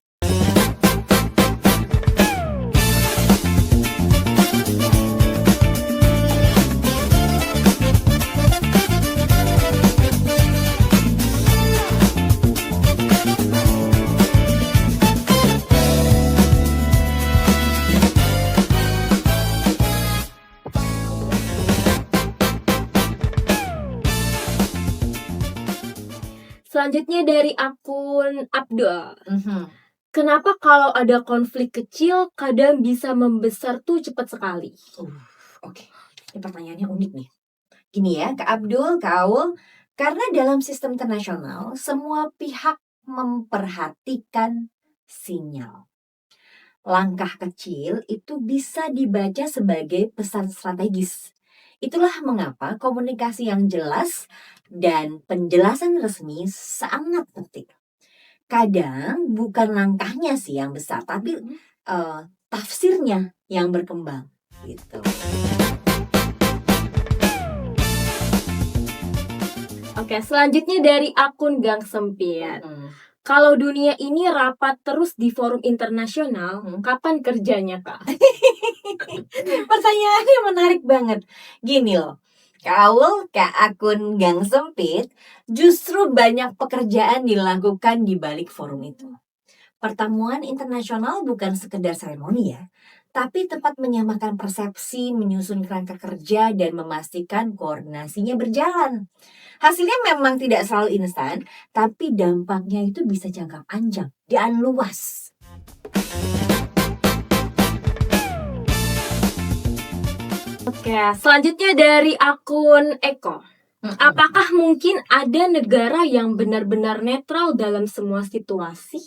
Selanjutnya dari akun Abdul. Mhm. Kenapa kalau ada konflik kecil kadang bisa membesar tuh cepat sekali? Oke. Ini pertanyaannya unik nih. Gini ya, Kak Abdul, Kak Aul, karena dalam sistem internasional semua pihak memperhatikan sinyal. Langkah kecil itu bisa dibaca sebagai pesan strategis. Itulah mengapa komunikasi yang jelas dan penjelasan resmi sangat penting. Kadang bukan langkahnya sih yang besar, tapi tafsirnya yang berkembang gitu. Oke, selanjutnya dari akun Gang Sempit. Kalau dunia ini rapat terus di forum internasional, kapan kerjanya, Kak? Pertanyaannya menarik banget. Gini loh, Kak akun Gang Sempit, justru banyak pekerjaan dilakukan di balik forum itu. Pertemuan internasional bukan sekedar seremoni ya, tapi tempat menyamakan persepsi, menyusun kerangka kerja, dan memastikan koordinasinya berjalan. Hasilnya memang tidak selalu instan, tapi dampaknya itu bisa jangka panjang dan luas. Oke, selanjutnya dari akun Eko. Apakah mungkin ada negara yang benar-benar netral dalam semua situasi?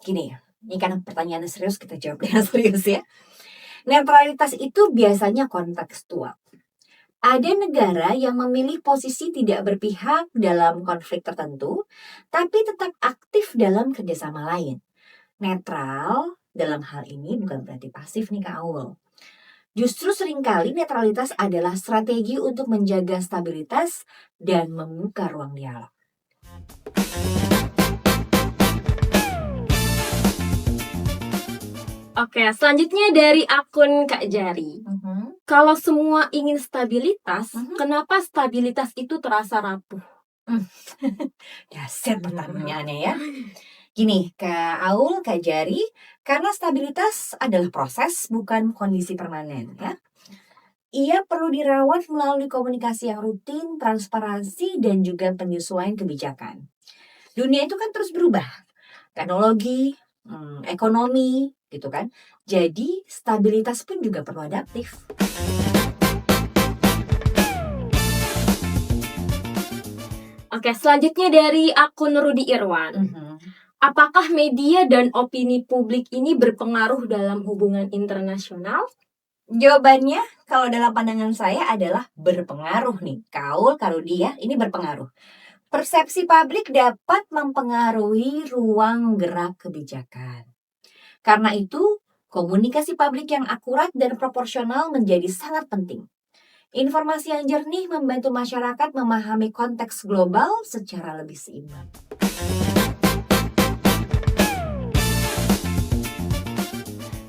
Gini ya, ini karena pertanyaannya serius, kita jawab dengan serius ya. Netralitas itu biasanya kontekstual. Ada negara yang memilih posisi tidak berpihak dalam konflik tertentu, tapi tetap aktif dalam kerjasama lain. Netral dalam hal ini bukan berarti pasif nih Kak Aul. Justru seringkali netralitas adalah strategi untuk menjaga stabilitas dan membuka ruang dialog. Oke, selanjutnya dari akun Kak Jari. Kalau semua ingin stabilitas, kenapa stabilitas itu terasa rapuh? Dasar pertanyaannya ya. Gini, Kak Aul, Kak Jari, karena stabilitas adalah proses, bukan kondisi permanen ya. Ia perlu dirawat melalui komunikasi yang rutin, transparansi, dan juga penyesuaian kebijakan. Dunia itu kan terus berubah. Teknologi, ekonomi, gitu kan. Jadi stabilitas pun juga perlu adaptif. Oke, selanjutnya dari akun Rudi Irwan. Apakah media dan opini publik ini berpengaruh dalam hubungan internasional? Jawabannya kalau dalam pandangan saya adalah berpengaruh nih. Kalau dia ini berpengaruh. Persepsi publik dapat mempengaruhi ruang gerak kebijakan. Karena itu, komunikasi publik yang akurat dan proporsional menjadi sangat penting. Informasi yang jernih membantu masyarakat memahami konteks global secara lebih seimbang.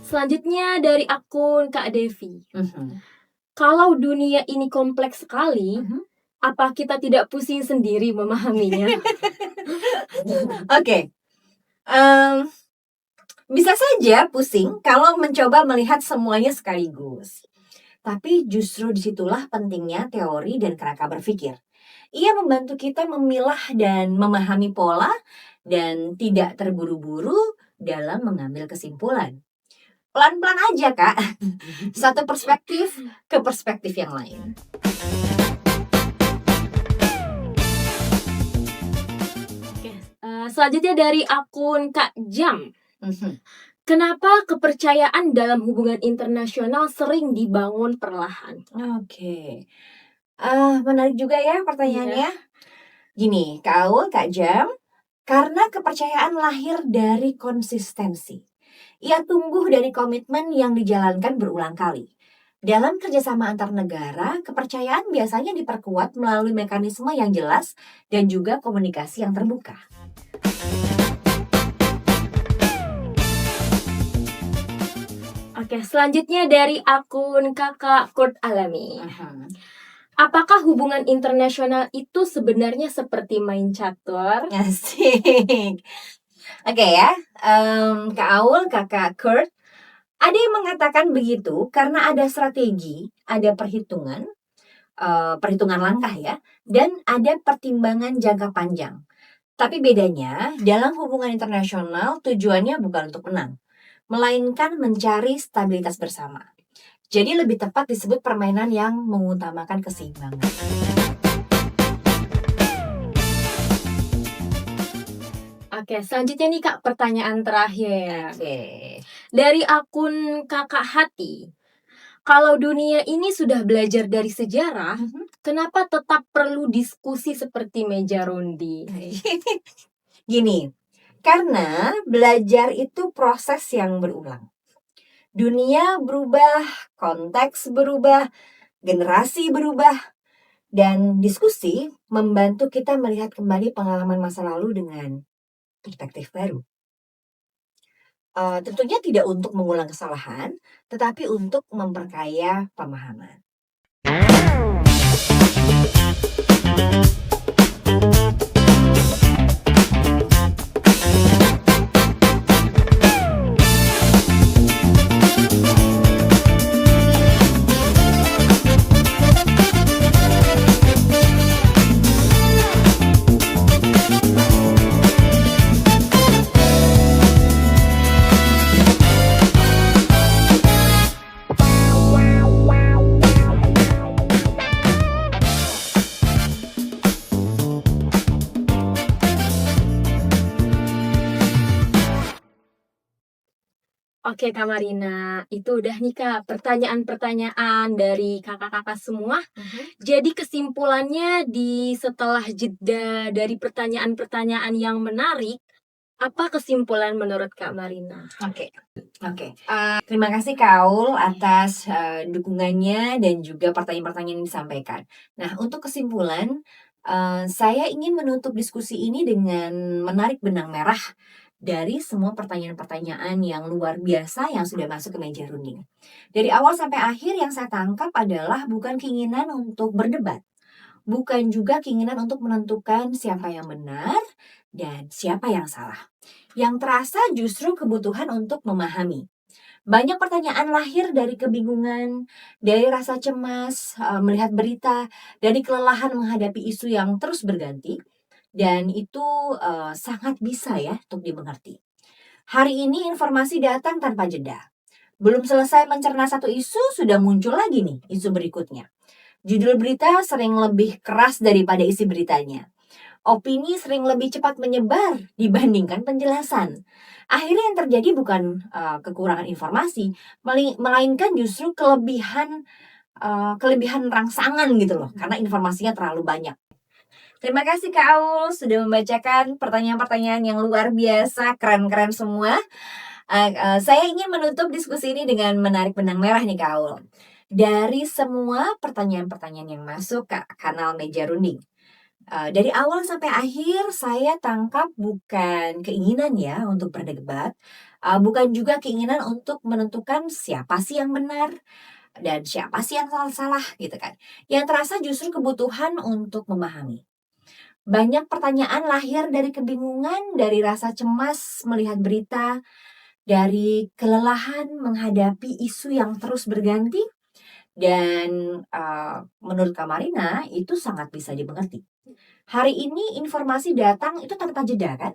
Selanjutnya dari akun Kak Devi. Kalau dunia ini kompleks sekali, apa kita tidak pusing sendiri memahaminya? Oke. Bisa saja pusing kalau mencoba melihat semuanya sekaligus. Tapi justru disitulah pentingnya teori dan kerangka berpikir. Ia membantu kita memilah dan memahami pola dan tidak terburu-buru dalam mengambil kesimpulan. Pelan-pelan aja Kak, satu perspektif ke perspektif yang lain. Oke, selanjutnya dari akun Kak Jam. Kenapa kepercayaan dalam hubungan internasional sering dibangun perlahan? Oke. Menarik juga ya pertanyaannya. Gini, Kak Aul, Kak Jam, karena kepercayaan lahir dari konsistensi. Ia tumbuh dari komitmen yang dijalankan berulang kali. Dalam kerjasama antar negara, kepercayaan biasanya diperkuat melalui mekanisme yang jelas dan juga komunikasi yang terbuka. Oke, selanjutnya dari akun Kakak Kurt Alami. Apakah hubungan internasional itu sebenarnya seperti main catur? Asik. Oke ya, Kak Aul, Kakak Kurt, ada yang mengatakan begitu karena ada strategi, ada perhitungan, perhitungan langkah ya, dan ada pertimbangan jangka panjang. Tapi bedanya, dalam hubungan internasional tujuannya bukan untuk menang, melainkan mencari stabilitas bersama. Jadi lebih tepat disebut permainan yang mengutamakan keseimbangan. Oke, selanjutnya nih Kak, pertanyaan terakhir. Oke. Dari akun Kakak Hati, kalau dunia ini sudah belajar dari sejarah, kenapa tetap perlu diskusi seperti meja runding? Gini, karena belajar itu proses yang berulang. Dunia berubah, konteks berubah, generasi berubah, dan diskusi membantu kita melihat kembali pengalaman masa lalu dengan perspektif baru. Tentunya tidak untuk mengulang kesalahan, tetapi untuk memperkaya pemahaman. Oke Kak Marina, itu udah nih Kak pertanyaan-pertanyaan dari kakak-kakak semua. Jadi kesimpulannya setelah jeda dari pertanyaan-pertanyaan yang menarik, apa kesimpulan menurut Kak Marina? Oke. Terima kasih Kaul atas dukungannya dan juga pertanyaan-pertanyaan yang disampaikan. Nah, untuk kesimpulan, saya ingin menutup diskusi ini dengan menarik benang merah dari semua pertanyaan-pertanyaan yang luar biasa yang sudah masuk ke meja runding. Dari awal sampai akhir yang saya tangkap adalah bukan keinginan untuk berdebat, bukan juga keinginan untuk menentukan siapa yang benar dan siapa yang salah. Yang terasa justru kebutuhan untuk memahami. Banyak pertanyaan lahir dari kebingungan, dari rasa cemas, melihat berita, dari kelelahan menghadapi isu yang terus berganti, dan itu sangat bisa ya untuk dimengerti. Hari ini informasi datang tanpa jeda. Belum selesai mencerna satu isu, sudah muncul lagi nih isu berikutnya. Judul berita sering lebih keras daripada isi beritanya. Opini sering lebih cepat menyebar dibandingkan penjelasan. Akhirnya yang terjadi bukan kekurangan informasi, melainkan justru kelebihan rangsangan gitu loh, karena informasinya terlalu banyak. Terima kasih Kak Aul sudah membacakan pertanyaan-pertanyaan yang luar biasa, keren-keren semua. Saya ingin menutup diskusi ini dengan menarik benang merah nih Kak Aul. Dari semua pertanyaan-pertanyaan yang masuk ke kanal Meja Runding. Dari awal sampai akhir saya tangkap bukan keinginan ya untuk berdebat, bukan juga keinginan untuk menentukan siapa sih yang benar dan siapa sih yang salah gitu kan. Yang terasa justru kebutuhan untuk memahami. Banyak pertanyaan lahir dari kebingungan, dari rasa cemas melihat berita, dari kelelahan menghadapi isu yang terus berganti, dan menurut Kak Marina itu sangat bisa dimengerti. Hari ini informasi datang itu tanpa jeda kan?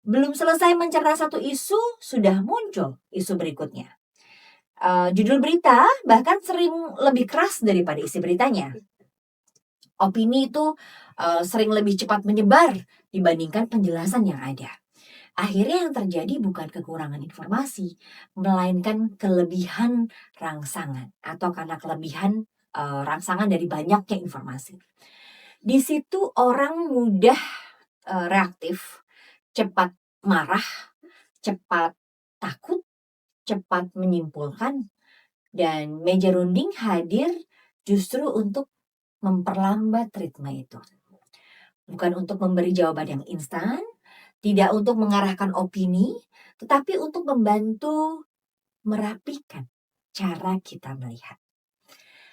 Belum selesai mencerna satu isu, sudah muncul isu berikutnya. Judul berita bahkan sering lebih keras daripada isi beritanya. Opini itu sering lebih cepat menyebar dibandingkan penjelasan yang ada. Akhirnya yang terjadi bukan kekurangan informasi, melainkan kelebihan rangsangan atau karena kelebihan rangsangan dari banyaknya informasi. Di situ orang mudah reaktif, cepat marah, cepat takut, cepat menyimpulkan, dan meja runding hadir justru untuk memperlambat ritme itu. Bukan untuk memberi jawaban yang instan, tidak untuk mengarahkan opini, tetapi untuk membantu merapikan cara kita melihat.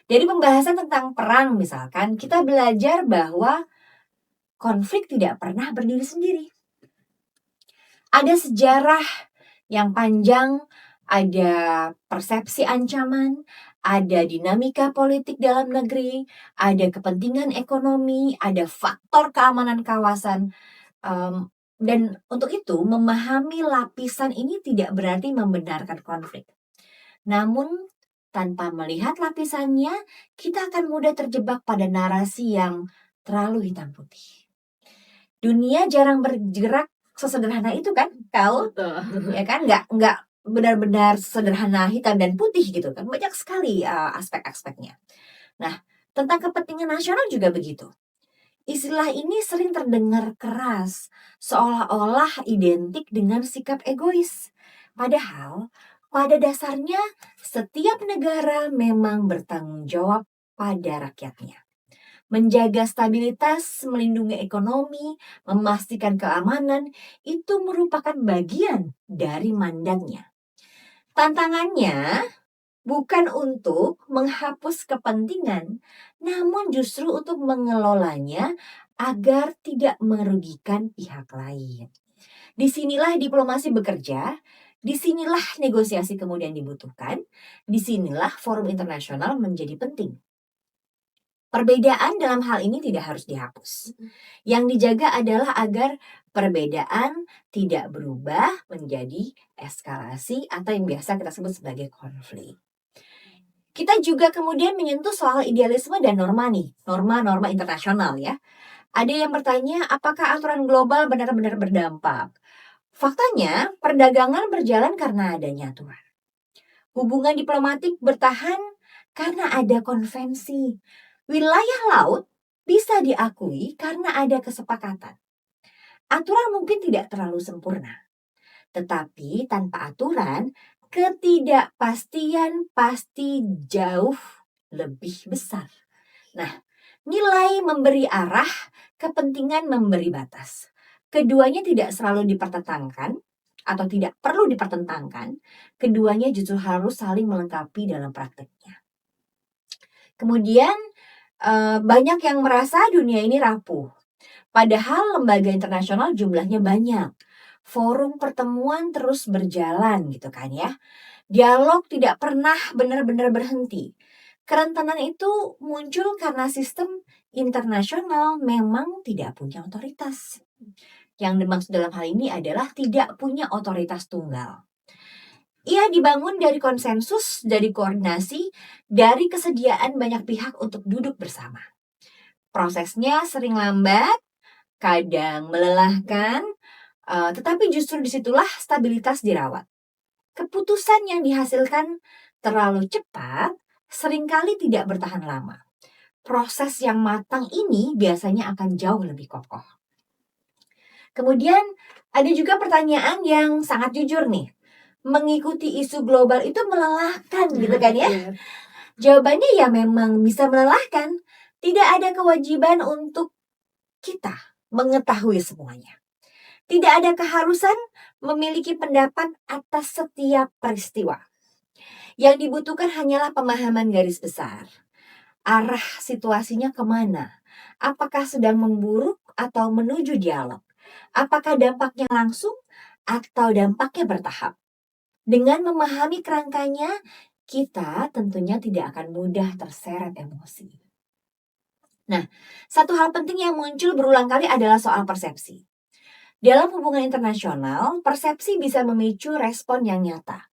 Dari pembahasan tentang perang misalkan, kita belajar bahwa konflik tidak pernah berdiri sendiri. Ada sejarah yang panjang, ada persepsi ancaman, ada dinamika politik dalam negeri, ada kepentingan ekonomi, ada faktor keamanan kawasan. Dan untuk itu, memahami lapisan ini tidak berarti membenarkan konflik. Namun, tanpa melihat lapisannya, kita akan mudah terjebak pada narasi yang terlalu hitam putih. Dunia jarang bergerak sesederhana itu kan, kau? Ya kan, nggak benar-benar sederhana hitam dan putih gitu kan. Banyak sekali aspek-aspeknya. Nah, tentang kepentingan nasional juga begitu. Istilah ini sering terdengar keras, seolah-olah identik dengan sikap egois. Padahal, pada dasarnya setiap negara memang bertanggung jawab pada rakyatnya. Menjaga stabilitas, melindungi ekonomi, memastikan keamanan, itu merupakan bagian dari mandatnya. Tantangannya bukan untuk menghapus kepentingan, namun justru untuk mengelolanya agar tidak merugikan pihak lain. Disinilah diplomasi bekerja, disinilah negosiasi kemudian dibutuhkan, disinilah forum internasional menjadi penting. Perbedaan dalam hal ini tidak harus dihapus. Yang dijaga adalah agar perbedaan tidak berubah menjadi eskalasi atau yang biasa kita sebut sebagai konflik. Kita juga kemudian menyentuh soal idealisme dan norma nih, norma-norma internasional ya. Ada yang bertanya apakah aturan global benar-benar berdampak? Faktanya, perdagangan berjalan karena adanya aturan. Hubungan diplomatik bertahan karena ada konvensi. Wilayah laut bisa diakui karena ada kesepakatan. Aturan mungkin tidak terlalu sempurna, tetapi tanpa aturan, ketidakpastian pasti jauh lebih besar. Nah, nilai memberi arah, kepentingan memberi batas. Keduanya tidak selalu dipertentangkan atau tidak perlu dipertentangkan. Keduanya justru harus saling melengkapi dalam prakteknya. Kemudian, banyak yang merasa dunia ini rapuh. Padahal lembaga internasional jumlahnya banyak. Forum pertemuan terus berjalan gitu kan ya. Dialog tidak pernah benar-benar berhenti. Kerentanan itu muncul karena sistem internasional memang tidak punya otoritas. Yang dimaksud dalam hal ini adalah tidak punya otoritas tunggal. Ia dibangun dari konsensus, dari koordinasi, dari kesediaan banyak pihak untuk duduk bersama. Prosesnya sering lambat, kadang melelahkan, tetapi justru disitulah stabilitas dirawat. Keputusan yang dihasilkan terlalu cepat seringkali tidak bertahan lama. Proses yang matang ini biasanya akan jauh lebih kokoh. Kemudian ada juga pertanyaan yang sangat jujur nih. Mengikuti isu global itu melelahkan gitu kan ya? Jawabannya ya memang bisa melelahkan. Tidak ada kewajiban untuk kita mengetahui semuanya. Tidak ada keharusan memiliki pendapat atas setiap peristiwa. Yang dibutuhkan hanyalah pemahaman garis besar. Arah situasinya kemana? Apakah sedang memburuk atau menuju dialog? Apakah dampaknya langsung atau dampaknya bertahap? Dengan memahami kerangkanya, kita tentunya tidak akan mudah terseret emosi. Nah, satu hal penting yang muncul berulang kali adalah soal persepsi. Dalam hubungan internasional, persepsi bisa memicu respon yang nyata.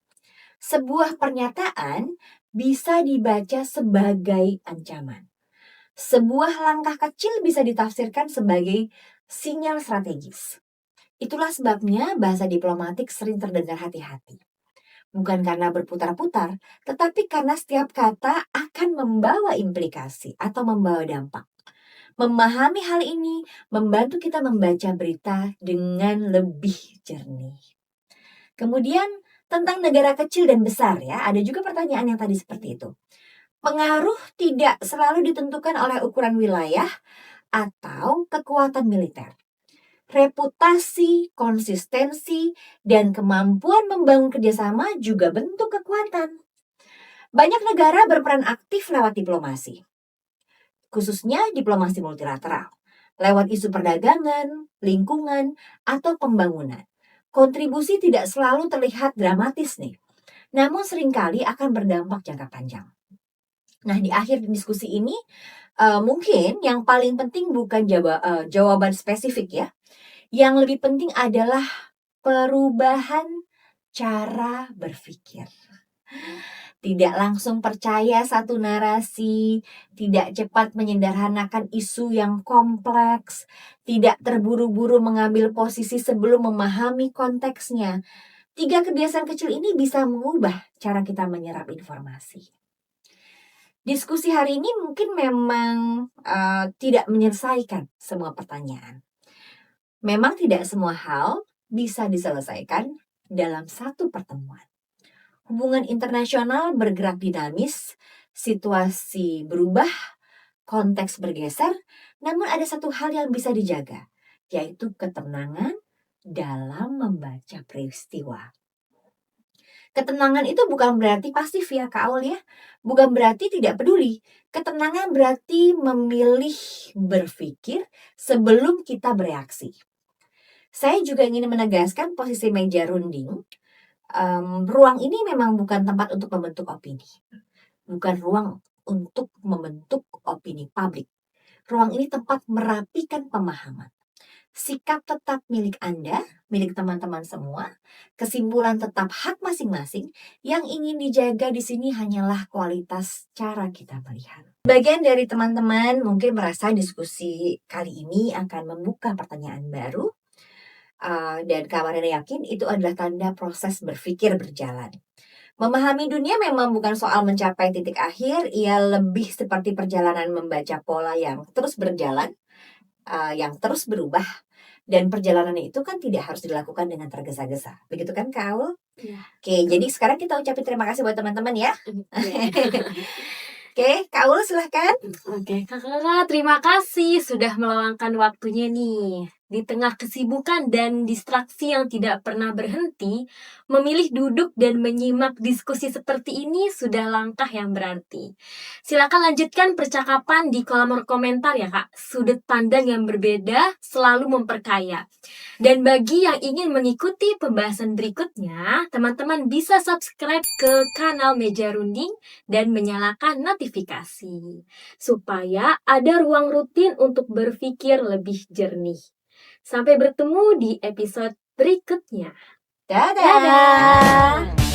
Sebuah pernyataan bisa dibaca sebagai ancaman. Sebuah langkah kecil bisa ditafsirkan sebagai sinyal strategis. Itulah sebabnya bahasa diplomatik sering terdengar hati-hati. Bukan karena berputar-putar, tetapi karena setiap kata akan membawa implikasi atau membawa dampak. Memahami hal ini membantu kita membaca berita dengan lebih jernih. Kemudian tentang negara kecil dan besar ya, ada juga pertanyaan yang tadi seperti itu. Pengaruh tidak selalu ditentukan oleh ukuran wilayah atau kekuatan militer. Reputasi, konsistensi, dan kemampuan membangun kerjasama juga bentuk kekuatan. Banyak negara berperan aktif lewat diplomasi, khususnya diplomasi multilateral, lewat isu perdagangan, lingkungan, atau pembangunan. Kontribusi tidak selalu terlihat dramatis nih, namun seringkali akan berdampak jangka panjang. Nah, di akhir diskusi ini mungkin yang paling penting bukan jawaban spesifik ya. Yang lebih penting adalah perubahan cara berpikir. Tidak langsung percaya satu narasi, tidak cepat menyederhanakan isu yang kompleks, tidak terburu-buru mengambil posisi sebelum memahami konteksnya. 3 kebiasaan kecil ini bisa mengubah cara kita menyerap informasi. Diskusi hari ini mungkin memang tidak menyelesaikan semua pertanyaan. Memang tidak semua hal bisa diselesaikan dalam satu pertemuan. Hubungan internasional bergerak dinamis, situasi berubah, konteks bergeser, namun ada satu hal yang bisa dijaga, yaitu ketenangan dalam membaca peristiwa. Ketenangan itu bukan berarti pasif ya Kak Aul ya, bukan berarti tidak peduli. Ketenangan berarti memilih berpikir sebelum kita bereaksi. Saya juga ingin menegaskan posisi meja runding. Ruang ini memang bukan tempat untuk membentuk opini. Bukan ruang untuk membentuk opini publik. Ruang ini tempat merapikan pemahaman. Sikap tetap milik Anda, milik teman-teman semua. Kesimpulan tetap hak masing-masing. Yang ingin dijaga di sini hanyalah kualitas cara kita melihat. Bagian dari teman-teman mungkin merasa diskusi kali ini akan membuka pertanyaan baru. Dan Kak Marina yakin itu adalah tanda proses berpikir berjalan. Memahami dunia memang bukan soal mencapai titik akhir, ia lebih seperti perjalanan membaca pola yang terus berjalan, yang terus berubah. Dan perjalanan itu kan tidak harus dilakukan dengan tergesa-gesa. Begitu kan Kak Aul? Iya. Oke, jadi sekarang kita ucapin terima kasih buat teman-teman ya. Iya. Oke, Kak Aul silahkan. Oke, kakak terima kasih sudah meluangkan waktunya nih. Di tengah kesibukan dan distraksi yang tidak pernah berhenti, memilih duduk dan menyimak diskusi seperti ini sudah langkah yang berarti. Silakan lanjutkan percakapan di kolom komentar ya Kak. Sudut pandang yang berbeda selalu memperkaya. Dan bagi yang ingin mengikuti pembahasan berikutnya, teman-teman bisa subscribe ke kanal Meja Runding dan menyalakan notifikasi supaya ada ruang rutin untuk berpikir lebih jernih. Sampai bertemu di episode berikutnya. Dadah. Dadah.